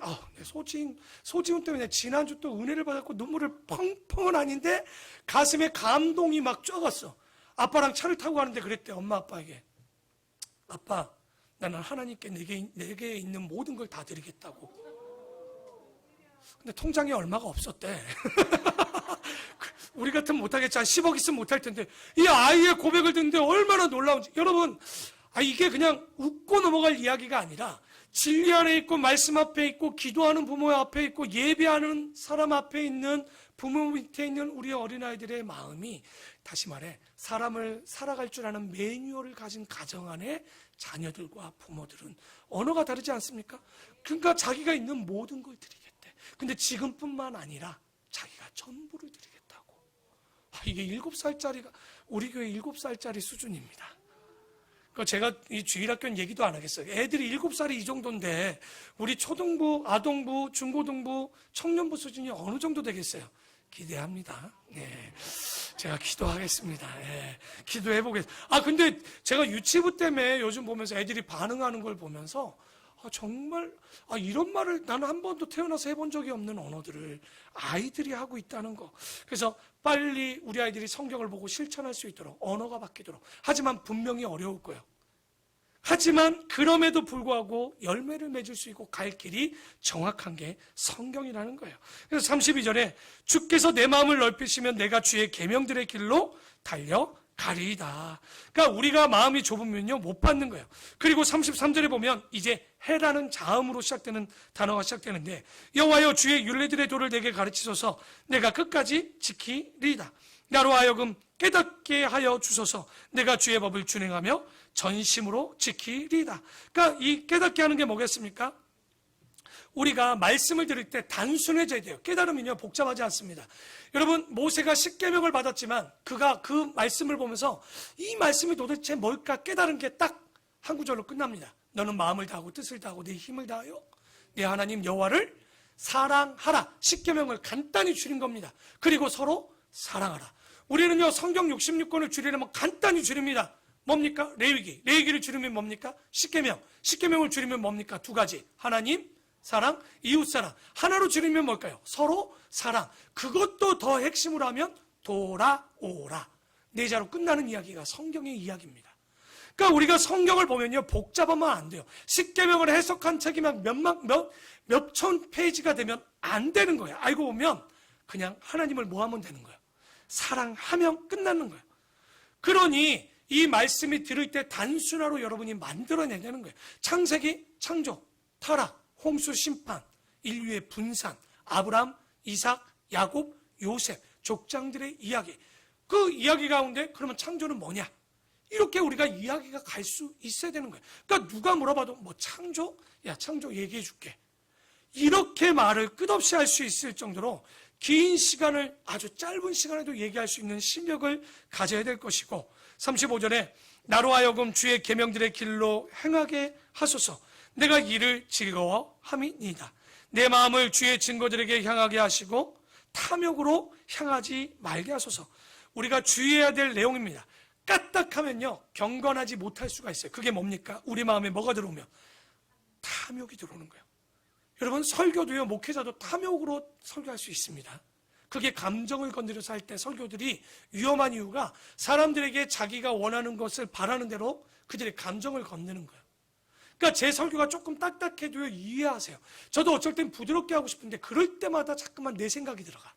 소지훈 때문에 지난주 또 은혜를 받았고 눈물을 펑펑은 아닌데 가슴에 감동이 막 쪄갔어. 아빠랑 차를 타고 가는데 그랬대. 엄마 아빠에게, 아빠, 나는 하나님께 내게 있는 모든 걸 다 드리겠다고. 근데 통장에 얼마가 없었대. 우리 같으면 못하겠지. 한 10억 있으면 못할 텐데 이 아이의 고백을 듣는데 얼마나 놀라운지. 여러분, 이게 그냥 웃고 넘어갈 이야기가 아니라 진리 안에 있고 말씀 앞에 있고 기도하는 부모 앞에 있고 예배하는 사람 앞에 있는 부모 밑에 있는 우리 어린아이들의 마음이, 다시 말해 사람을 살아갈 줄 아는 매뉴얼을 가진 가정 안에 자녀들과 부모들은 언어가 다르지 않습니까? 그러니까 자기가 있는 모든 걸 드리겠대. 근데 지금뿐만 아니라 자기가 전부를 드리겠다고. 이게 7살짜리가 우리 교회 7살짜리 수준입니다. 그러니까 제가 이 주일학교는 얘기도 안 하겠어요. 애들이 7살이 이 정도인데 우리 초등부, 아동부, 중고등부, 청년부 수준이 어느 정도 되겠어요? 기대합니다. 네. 제가 기도하겠습니다. 네. 기도해보겠습니다. 근데 제가 유치부 때문에 요즘 보면서 애들이 반응하는 걸 보면서 정말 이런 말을 나는 한 번도 태어나서 해본 적이 없는 언어들을 아이들이 하고 있다는 거. 그래서 빨리 우리 아이들이 성경을 보고 실천할 수 있도록 언어가 바뀌도록. 하지만 분명히 어려울 거예요. 하지만 그럼에도 불구하고 열매를 맺을 수 있고 갈 길이 정확한 게 성경이라는 거예요. 그래서 32절에 주께서 내 마음을 넓히시면 내가 주의 계명들의 길로 달려가리이다. 그러니까 우리가 마음이 좁으면요 못 받는 거예요. 그리고 33절에 보면 이제 해라는 자음으로 시작되는 단어가 시작되는데, 여호와여 주의 율례들의 도를 내게 가르치소서. 내가 끝까지 지키리이다. 나로 하여금 깨닫게 하여 주소서. 내가 주의 법을 준행하며 전심으로 지키리이다. 그러니까 이 깨닫게 하는 게 뭐겠습니까? 우리가 말씀을 들을 때 단순해져야 돼요. 깨달으면요 복잡하지 않습니다. 여러분, 모세가 십계명을 받았지만 그가 그 말씀을 보면서 이 말씀이 도대체 뭘까 깨달은 게 딱 한 구절로 끝납니다. 너는 마음을 다하고 뜻을 다하고 내 힘을 다하여 내 하나님 여호와를 사랑하라. 십계명을 간단히 줄인 겁니다. 그리고 서로 사랑하라. 우리는요 성경 66권을 줄이려면 간단히 줄입니다. 뭡니까? 레위기를 줄이면 뭡니까? 십계명을 줄이면 뭡니까? 두 가지. 하나님 사랑, 이웃 사랑. 하나로 줄이면 뭘까요? 서로 사랑. 그것도 더 핵심으로 하면 돌아오라. 네 자로 끝나는 이야기가 성경의 이야기입니다. 그러니까 우리가 성경을 보면요 복잡하면 안 돼요. 십계명을 해석한 책이 막 몇천 페이지가 되면 안 되는 거예요. 알고 보면 그냥 하나님을 뭐 하면 되는 거예요? 사랑하면 끝나는 거예요. 그러니 이 말씀이 들을 때 단순화로 여러분이 만들어내는 거예요. 창세기, 창조, 타락, 홍수, 심판, 인류의 분산, 아브라함, 이삭, 야곱, 요셉, 족장들의 이야기. 그 이야기 가운데 그러면 창조는 뭐냐? 이렇게 우리가 이야기가 갈 수 있어야 되는 거예요. 그러니까 누가 물어봐도 뭐 창조? 야, 창조 얘기해 줄게. 이렇게 말을 끝없이 할 수 있을 정도로 긴 시간을, 아주 짧은 시간에도 얘기할 수 있는 실력을 가져야 될 것이고, 35절에 나로 하여금 주의 계명들의 길로 행하게 하소서. 내가 이를 즐거워함이니이다. 내 마음을 주의 증거들에게 향하게 하시고 탐욕으로 향하지 말게 하소서. 우리가 주의해야 될 내용입니다. 까딱하면요 경건하지 못할 수가 있어요. 그게 뭡니까? 우리 마음에 뭐가 들어오면 탐욕이 들어오는 거예요. 여러분, 설교도요 목회자도 탐욕으로 설교할 수 있습니다. 그게 감정을 건드려서 할 때 설교들이 위험한 이유가 사람들에게 자기가 원하는 것을 바라는 대로 그들의 감정을 건드는 거예요. 그러니까 제 설교가 조금 딱딱해도요, 이해하세요. 저도 어쩔 땐 부드럽게 하고 싶은데 그럴 때마다 자꾸만 내 생각이 들어가.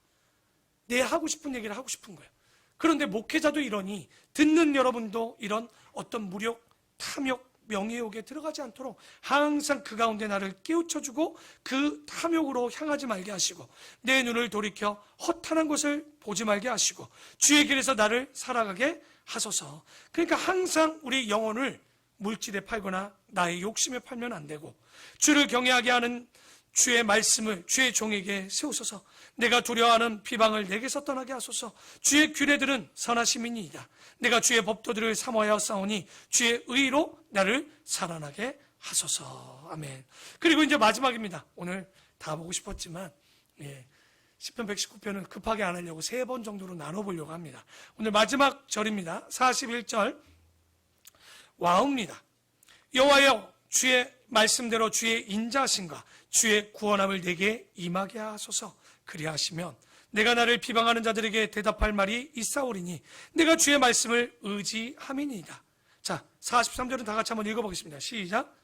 내 하고 싶은 얘기를 하고 싶은 거예요. 그런데 목회자도 이러니 듣는 여러분도 이런 어떤 무력, 탐욕, 명예욕에 들어가지 않도록 항상 그 가운데 나를 깨우쳐주고 그 탐욕으로 향하지 말게 하시고 내 눈을 돌이켜 허탄한 것을 보지 말게 하시고 주의 길에서 나를 살아가게 하소서. 그러니까 항상 우리 영혼을 물질에 팔거나 나의 욕심에 팔면 안 되고 주를 경외하게 하는 주의 말씀을 주의 종에게 세우소서. 내가 두려워하는 비방을 내게서 떠나게 하소서. 주의 규례들은 선하심이니이다. 내가 주의 법도들을 사모하여 싸우니 주의 의로 나를 살아나게 하소서. 아멘. 그리고 이제 마지막입니다. 오늘 다 보고 싶었지만 시편 119편은 급하게 안 하려고 3번 정도로 나눠보려고 합니다. 오늘 마지막 절입니다. 41절 와옵니다. 여호와여 주의 말씀대로 주의 인자하심과 주의 구원함을 내게 임하게 하소서. 그리하시면 내가 나를 비방하는 자들에게 대답할 말이 있사오리니 내가 주의 말씀을 의지함이니이다. 자, 43절은 다 같이 한번 읽어보겠습니다. 시작.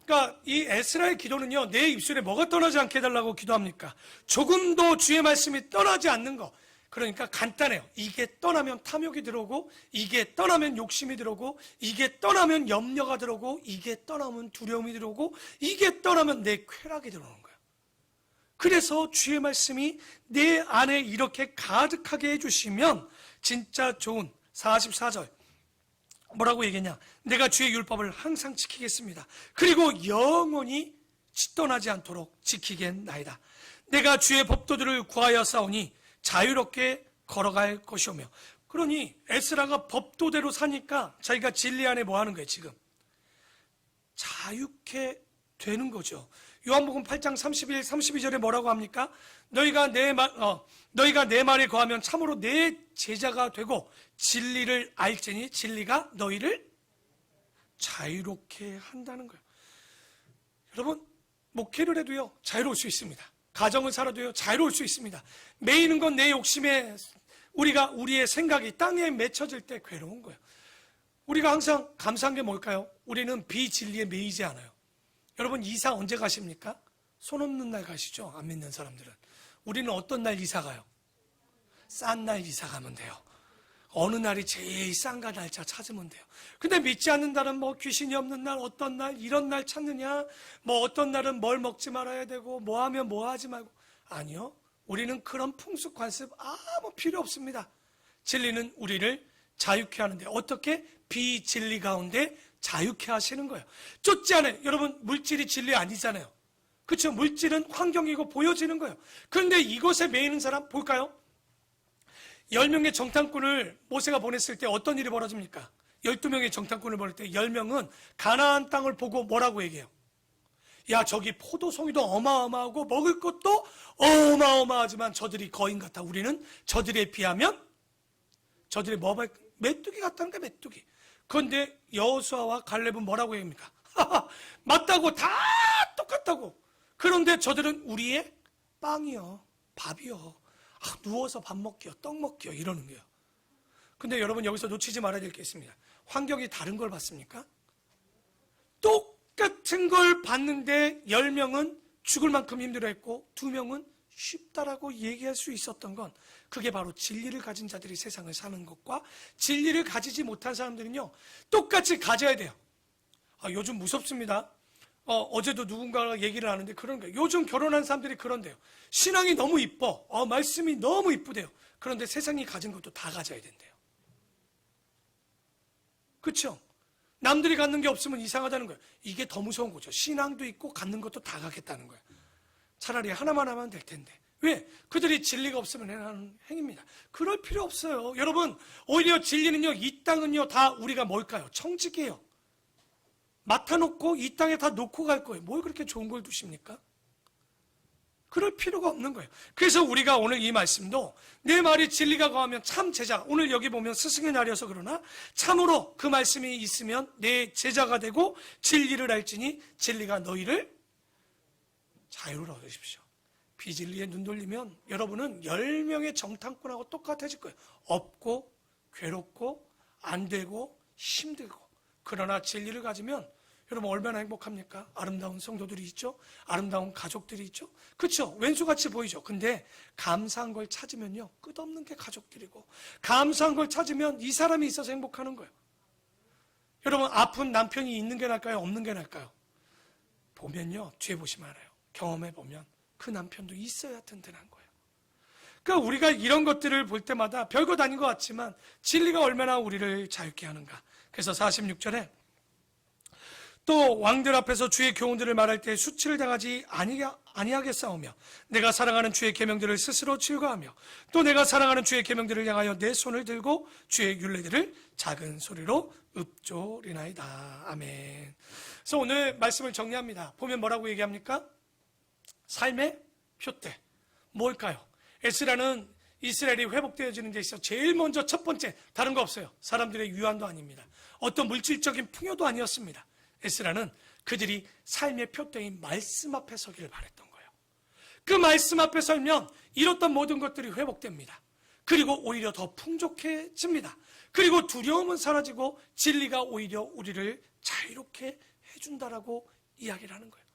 그러니까 이 에스라의 기도는요, 내 입술에 뭐가 떠나지 않게 해달라고 기도합니까? 조금도 주의 말씀이 떠나지 않는 거. 그러니까 간단해요. 이게 떠나면 탐욕이 들어오고, 이게 떠나면 욕심이 들어오고, 이게 떠나면 염려가 들어오고, 이게 떠나면 두려움이 들어오고, 이게 떠나면 내 쾌락이 들어오는 거예요. 그래서 주의 말씀이 내 안에 이렇게 가득하게 해주시면 진짜 좋은 44절 뭐라고 얘기했냐? 내가 주의 율법을 항상 지키겠습니다. 그리고 영원히 떠나지 않도록 지키겠나이다. 내가 주의 법도들을 구하여 싸우니 자유롭게 걸어갈 것이오며. 그러니 에스라가 법도대로 사니까 자기가 진리 안에 뭐 하는 거예요? 지금 자유케 되는 거죠. 요한복음 8장 31, 32절에 뭐라고 합니까? 너희가 내 말에 거하면 참으로 내 제자가 되고 진리를 알지니 진리가 너희를 자유롭게 한다는 거예요. 여러분, 목회를 해도요 자유로울 수 있습니다. 가정을 살아도요 자유로울 수 있습니다. 매이는 건 내 욕심에 우리의 생각이 땅에 맺혀질 때 괴로운 거예요. 우리가 항상 감사한 게 뭘까요? 우리는 비진리에 매이지 않아요. 여러분, 이사 언제 가십니까? 손 없는 날 가시죠? 안 믿는 사람들은. 우리는 어떤 날 이사 가요? 싼 날 이사 가면 돼요. 어느 날이 제일 싼가 날짜 찾으면 돼요. 근데 믿지 않는 날은 뭐 귀신이 없는 날, 어떤 날, 이런 날 찾느냐, 뭐 어떤 날은 뭘 먹지 말아야 되고, 뭐 하면 뭐 하지 말고. 아니요. 우리는 그런 풍습, 관습 아무 필요 없습니다. 진리는 우리를 자유케 하는데, 어떻게? 비진리 가운데 자유케 하시는 거예요. 쫓지 않아요. 여러분, 물질이 진리 아니잖아요. 그렇죠? 물질은 환경이고 보여지는 거예요. 그런데 이것에 매이는 사람 볼까요? 10명의 정탐꾼을 모세가 보냈을 때 어떤 일이 벌어집니까? 12명의 정탐꾼을 보낼 때 10명은 가나안 땅을 보고 뭐라고 얘기해요? 야, 저기 포도송이도 어마어마하고 먹을 것도 어마어마하지만 저들이 거인 같아. 우리는 저들에 비하면 저들이 메뚜기 같다는 거야, 메뚜기. 그런데 여호수아와 갈렙은 뭐라고 얘기합니까? 맞다고, 다 똑같다고. 그런데 저들은 우리의 빵이요, 밥이요. 누워서 밥 먹기요, 떡 먹기요, 이러는 거예요. 근데 여러분, 여기서 놓치지 말아야 될 게 있습니다. 환경이 다른 걸 봤습니까? 똑같은 걸 봤는데 10명은 죽을 만큼 힘들어했고 2명은 쉽다라고 얘기할 수 있었던 건, 그게 바로 진리를 가진 자들이 세상을 사는 것과 진리를 가지지 못한 사람들은요 똑같이 가져야 돼요. 요즘 무섭습니다. 어제도 누군가가 얘기를 하는데 그런 거예요. 요즘 결혼한 사람들이 그런데요. 신앙이 너무 이뻐. 말씀이 너무 이쁘대요. 그런데 세상이 가진 것도 다 가져야 된대요. 그렇죠? 남들이 갖는 게 없으면 이상하다는 거예요. 이게 더 무서운 거죠. 신앙도 있고 갖는 것도 다 갖겠다는 거예요. 차라리 하나만 하면 될 텐데. 왜? 그들이 진리가 없으면 하는 행위입니다. 그럴 필요 없어요. 여러분, 오히려 진리는요, 이 땅은요 다 우리가 뭘까요? 청지기예요. 맡아놓고 이 땅에 다 놓고 갈 거예요. 뭘 그렇게 좋은 걸 두십니까? 그럴 필요가 없는 거예요. 그래서 우리가 오늘 이 말씀도 내 말이 진리가 거하면 참 제자, 오늘 여기 보면 스승의 날이어서 그러나 참으로 그 말씀이 있으면 내 제자가 되고 진리를 알지니 진리가 너희를 자유를 얻으십시오. 비진리에 눈 돌리면 여러분은 10명의 정탐꾼하고 똑같아질 거예요. 없고 괴롭고 안 되고 힘들고. 그러나 진리를 가지면 여러분 얼마나 행복합니까? 아름다운 성도들이 있죠. 아름다운 가족들이 있죠. 그렇죠? 왼수같이 보이죠. 근데 감사한 걸 찾으면요, 끝없는 게 가족들이고, 감사한 걸 찾으면 이 사람이 있어서 행복하는 거예요. 여러분, 아픈 남편이 있는 게 나을까요? 없는 게 나을까요? 보면요, 뒤에 보시면 알아요. 경험해 보면 그 남편도 있어야 든든한 거예요. 그러니까 우리가 이런 것들을 볼 때마다 별것 아닌 것 같지만 진리가 얼마나 우리를 자유케 하는가. 그래서 46절에 또 왕들 앞에서 주의 교훈들을 말할 때 수치를 당하지 아니하게 싸우며 내가 사랑하는 주의 계명들을 스스로 즐거워하며 또 내가 사랑하는 주의 계명들을 향하여 내 손을 들고 주의 율례들을 작은 소리로 읊조리나이다. 아멘. 그래서 오늘 말씀을 정리합니다. 보면 뭐라고 얘기합니까? 삶의 표대. 뭘까요? 에스라는 이스라엘이 회복되어지는 데 있어 제일 먼저 첫 번째, 다른 거 없어요. 사람들의 유한도 아닙니다. 어떤 물질적인 풍요도 아니었습니다. 에스라는 그들이 삶의 표대인 말씀 앞에 서기를 바랬던 거예요. 그 말씀 앞에 설면 잃었던 모든 것들이 회복됩니다. 그리고 오히려 더 풍족해집니다. 그리고 두려움은 사라지고 진리가 오히려 우리를 자유롭게 해준다라고 이야기를 하는 거예요.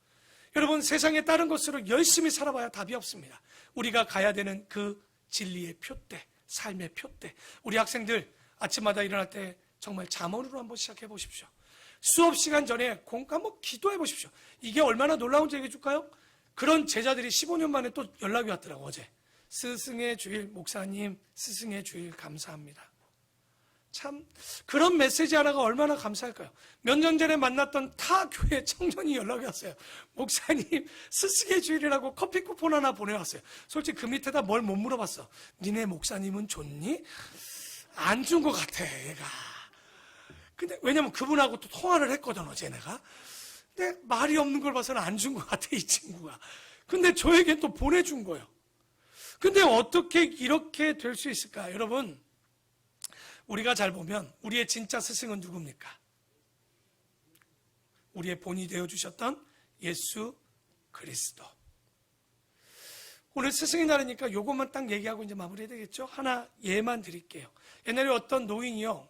여러분, 세상에 다른 것으로 열심히 살아봐야 답이 없습니다. 우리가 가야 되는 그 진리의 표대, 삶의 표대. 우리 학생들 아침마다 일어날 때 정말 잠언으로 한번 시작해 보십시오. 수업 시간 전에 한번 기도해 보십시오. 이게 얼마나 놀라운지 얘기해 줄까요? 그런 제자들이 15년 만에 또 연락이 왔더라고. 어제 스승의 주일, 목사님 스승의 주일 감사합니다. 참 그런 메시지 하나가 얼마나 감사할까요? 몇 년 전에 만났던 타 교회 청년이 연락이 왔어요. 목사님 스승의 주일이라고 커피 쿠폰 하나 보내왔어요. 솔직히 그 밑에다 뭘 못 물어봤어. 니네 목사님은 좋니? 안 준 것 같아 얘가. 근데 왜냐면 그분하고 또 통화를 했거든 어제 내가. 근데 말이 없는 걸 봐서는 안 준 것 같아 이 친구가. 근데 저에게 또 보내준 거예요. 근데 어떻게 이렇게 될 수 있을까? 여러분, 우리가 잘 보면 우리의 진짜 스승은 누굽니까? 우리의 본이 되어주셨던 예수 그리스도. 오늘 스승의 날이니까 요것만 딱 얘기하고 이제 마무리해야 되겠죠? 하나 예만 드릴게요. 옛날에 어떤 노인이요,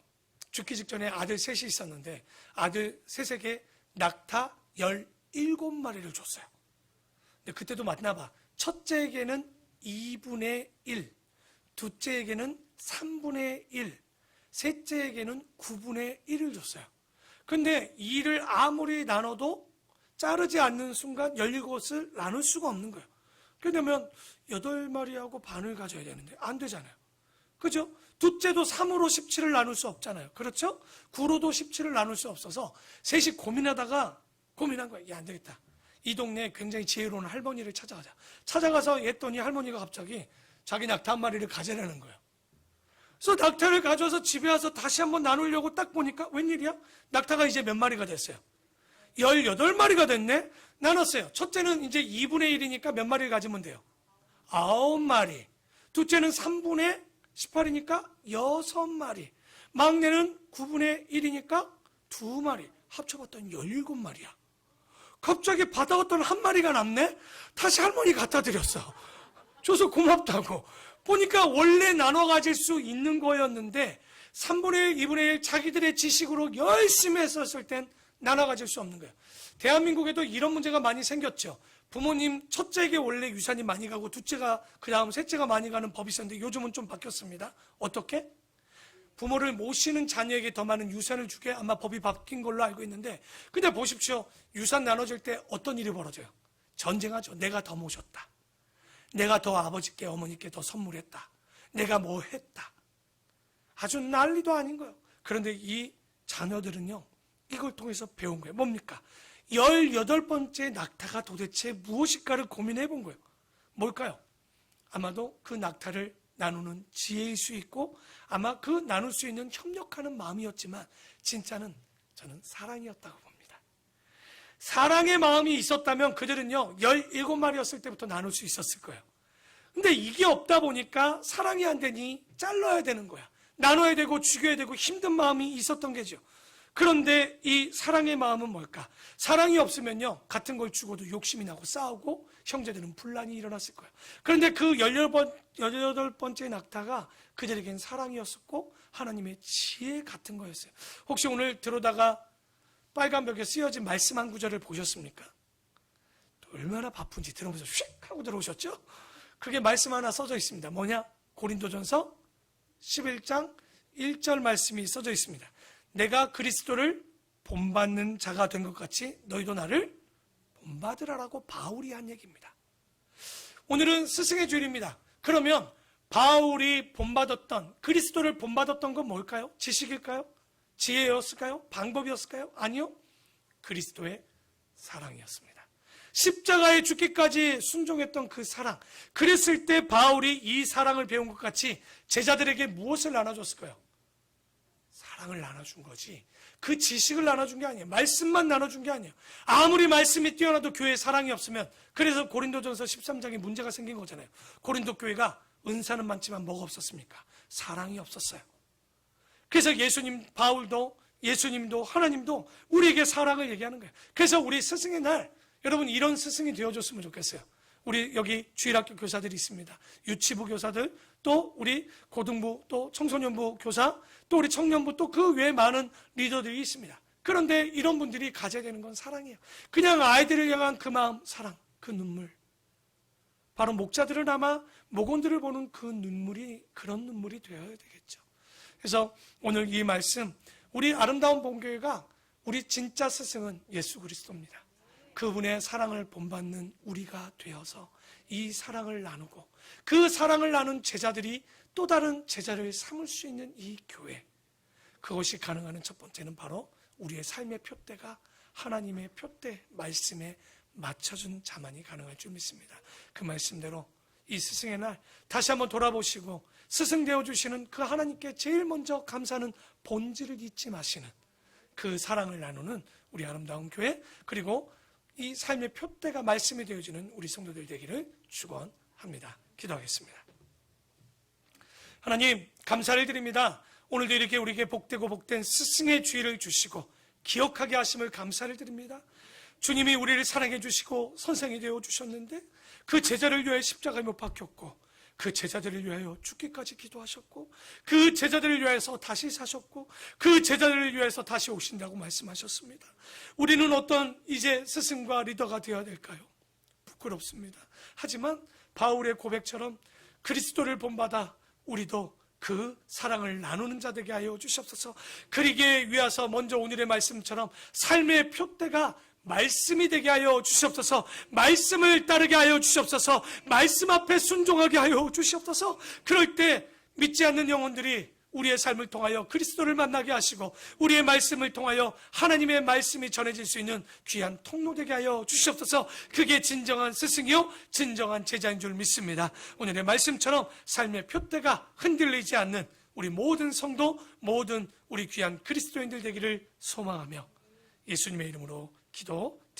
죽기 직전에 아들 셋이 있었는데 아들 셋에게 낙타 17마리를 줬어요. 근데 그때도 맞나 봐. 첫째에게는 2분의 1, 둘째에게는 3분의 1, 셋째에게는 9분의 1을 줬어요. 근데 이를 아무리 나눠도 자르지 않는 순간 17을 나눌 수가 없는 거예요. 그러면 8마리하고 반을 가져야 되는데 안 되잖아요. 그죠? 둘째도 3으로 17을 나눌 수 없잖아요. 그렇죠? 9로도 17을 나눌 수 없어서 셋이 고민하다가 고민한 거예요. 야, 안 되겠다. 이 동네에 굉장히 지혜로운 할머니를 찾아가자. 찾아가서 했더니 할머니가 갑자기 자기 낙타 한 마리를 가져내는 거예요. 그래서 낙타를 가져와서 집에 와서 다시 한번 나누려고 딱 보니까 웬일이야? 낙타가 이제 몇 마리가 됐어요? 18마리가 됐네? 나눴어요. 첫째는 이제 2분의 1이니까 몇 마리를 가지면 돼요? 9마리. 둘째는 3분의 18이니까 6마리. 막내는 9분의 1이니까 2마리. 합쳐봤더니 17마리야. 갑자기 받아왔던 한 마리가 남네? 다시 할머니 갖다 드렸어. 줘서 고맙다고. 보니까 원래 나눠 가질 수 있는 거였는데 3분의 1, 2분의 1 자기들의 지식으로 열심히 했었을 땐 나눠 가질 수 없는 거예요. 대한민국에도 이런 문제가 많이 생겼죠. 부모님 첫째에게 원래 유산이 많이 가고 둘째가 그 다음 셋째가 많이 가는 법이 있었는데 요즘은 좀 바뀌었습니다. 어떻게? 부모를 모시는 자녀에게 더 많은 유산을 주게 아마 법이 바뀐 걸로 알고 있는데, 근데 보십시오. 유산 나눠질 때 어떤 일이 벌어져요? 전쟁하죠. 내가 더 모셨다. 내가 더 아버지께 어머니께 더 선물했다. 내가 뭐 했다. 아주 난리도 아닌 거예요. 그런데 이 자녀들은요, 이걸 통해서 배운 거예요. 뭡니까? 18번째 낙타가 도대체 무엇일까를 고민해 본 거예요. 뭘까요? 아마도 그 낙타를 나누는 지혜일 수 있고 아마 그 나눌 수 있는 협력하는 마음이었지만 진짜는 저는 사랑이었다고 봅니다. 사랑의 마음이 있었다면 그들은요 17마리였을 때부터 나눌 수 있었을 거예요. 근데 이게 없다 보니까 사랑이 안 되니 잘라야 되는 거야. 나눠야 되고 죽여야 되고 힘든 마음이 있었던 게죠. 그런데 이 사랑의 마음은 뭘까? 사랑이 없으면요, 같은 걸 주고도 욕심이 나고 싸우고 형제들은 분란이 일어났을 거예요. 그런데 그 18번째 낙타가 그들에겐 사랑이었었고 하나님의 지혜 같은 거였어요. 혹시 오늘 들어다가 빨간 벽에 쓰여진 말씀 한 구절을 보셨습니까? 얼마나 바쁜지 들어보면서 휙 하고 들어오셨죠? 그게 말씀 하나 써져 있습니다. 뭐냐? 고린도전서 11장 1절 말씀이 써져 있습니다. 내가 그리스도를 본받는 자가 된 것 같이 너희도 나를 본받으라라고 바울이 한 얘기입니다. 오늘은 스승의 주일입니다. 그러면 바울이 본받았던, 그리스도를 본받았던 건 뭘까요? 지식일까요? 지혜였을까요? 방법이었을까요? 아니요. 그리스도의 사랑이었습니다. 십자가에 죽기까지 순종했던 그 사랑. 그랬을 때 바울이 이 사랑을 배운 것 같이 제자들에게 무엇을 나눠줬을까요? 사랑을 나눠준 거지. 그 지식을 나눠준 게 아니에요. 말씀만 나눠준 게 아니에요. 아무리 말씀이 뛰어나도 교회에 사랑이 없으면, 그래서 고린도전서 13장에 문제가 생긴 거잖아요. 고린도 교회가 은사는 많지만 뭐가 없었습니까? 사랑이 없었어요. 그래서 예수님, 바울도, 예수님도, 하나님도 우리에게 사랑을 얘기하는 거예요. 그래서 우리 스승의 날, 여러분 이런 스승이 되어줬으면 좋겠어요. 우리 여기 주일학교 교사들이 있습니다. 유치부 교사들, 또 우리 고등부, 또 청소년부 교사, 또 우리 청년부, 또 그 외에 많은 리더들이 있습니다. 그런데 이런 분들이 가져야 되는 건 사랑이에요. 그냥 아이들을 향한 그 마음, 사랑, 그 눈물. 바로 목자들은 아마 목원들을 보는 그 눈물이 그런 눈물이 되어야 되겠죠. 그래서 오늘 이 말씀, 우리 아름다운 본교회가 우리 진짜 스승은 예수 그리스도입니다. 그분의 사랑을 본받는 우리가 되어서 이 사랑을 나누고 그 사랑을 나눈 제자들이 또 다른 제자를 삼을 수 있는 이 교회, 그것이 가능한 첫 번째는 바로 우리의 삶의 표대가 하나님의 표대 말씀에 맞춰준 자만이 가능할 줄 믿습니다. 그 말씀대로 이 스승의 날 다시 한번 돌아보시고 스승 되어주시는 그 하나님께 제일 먼저 감사하는 본질을 잊지 마시는 그 사랑을 나누는 우리 아름다운 교회, 그리고 이 삶의 표대가 말씀이 되어지는 우리 성도들 되기를 축원합니다. 기도하겠습니다. 하나님 감사를 드립니다. 오늘도 이렇게 우리에게 복되고 복된 스승의 주의를 주시고 기억하게 하심을 감사를 드립니다. 주님이 우리를 사랑해 주시고 선생이 되어 주셨는데 그 제자를 위하여 십자가에 못 박혔고 그 제자들을 위하여 죽기까지 기도하셨고 그 제자들을 위하여서 다시 사셨고 그 제자들을 위하여서 다시 오신다고 말씀하셨습니다. 우리는 어떤 이제 스승과 리더가 되어야 될까요? 부끄럽습니다. 하지만 바울의 고백처럼 그리스도를 본받아 우리도 그 사랑을 나누는 자 되게 하여 주시옵소서. 그러기에 위하서 먼저 오늘의 말씀처럼 삶의 표대가 말씀이 되게 하여 주시옵소서. 말씀을 따르게 하여 주시옵소서. 말씀 앞에 순종하게 하여 주시옵소서. 그럴 때 믿지 않는 영혼들이 우리의 삶을 통하여 그리스도를 만나게 하시고 우리의 말씀을 통하여 하나님의 말씀이 전해질 수 있는 귀한 통로 되게 하여 주시옵소서. 그게 진정한 스승이요 진정한 제자인 줄 믿습니다. 오늘의 말씀처럼 삶의 표대가 흔들리지 않는 우리 모든 성도, 모든 우리 귀한 그리스도인들 되기를 소망하며 예수님의 이름으로 기도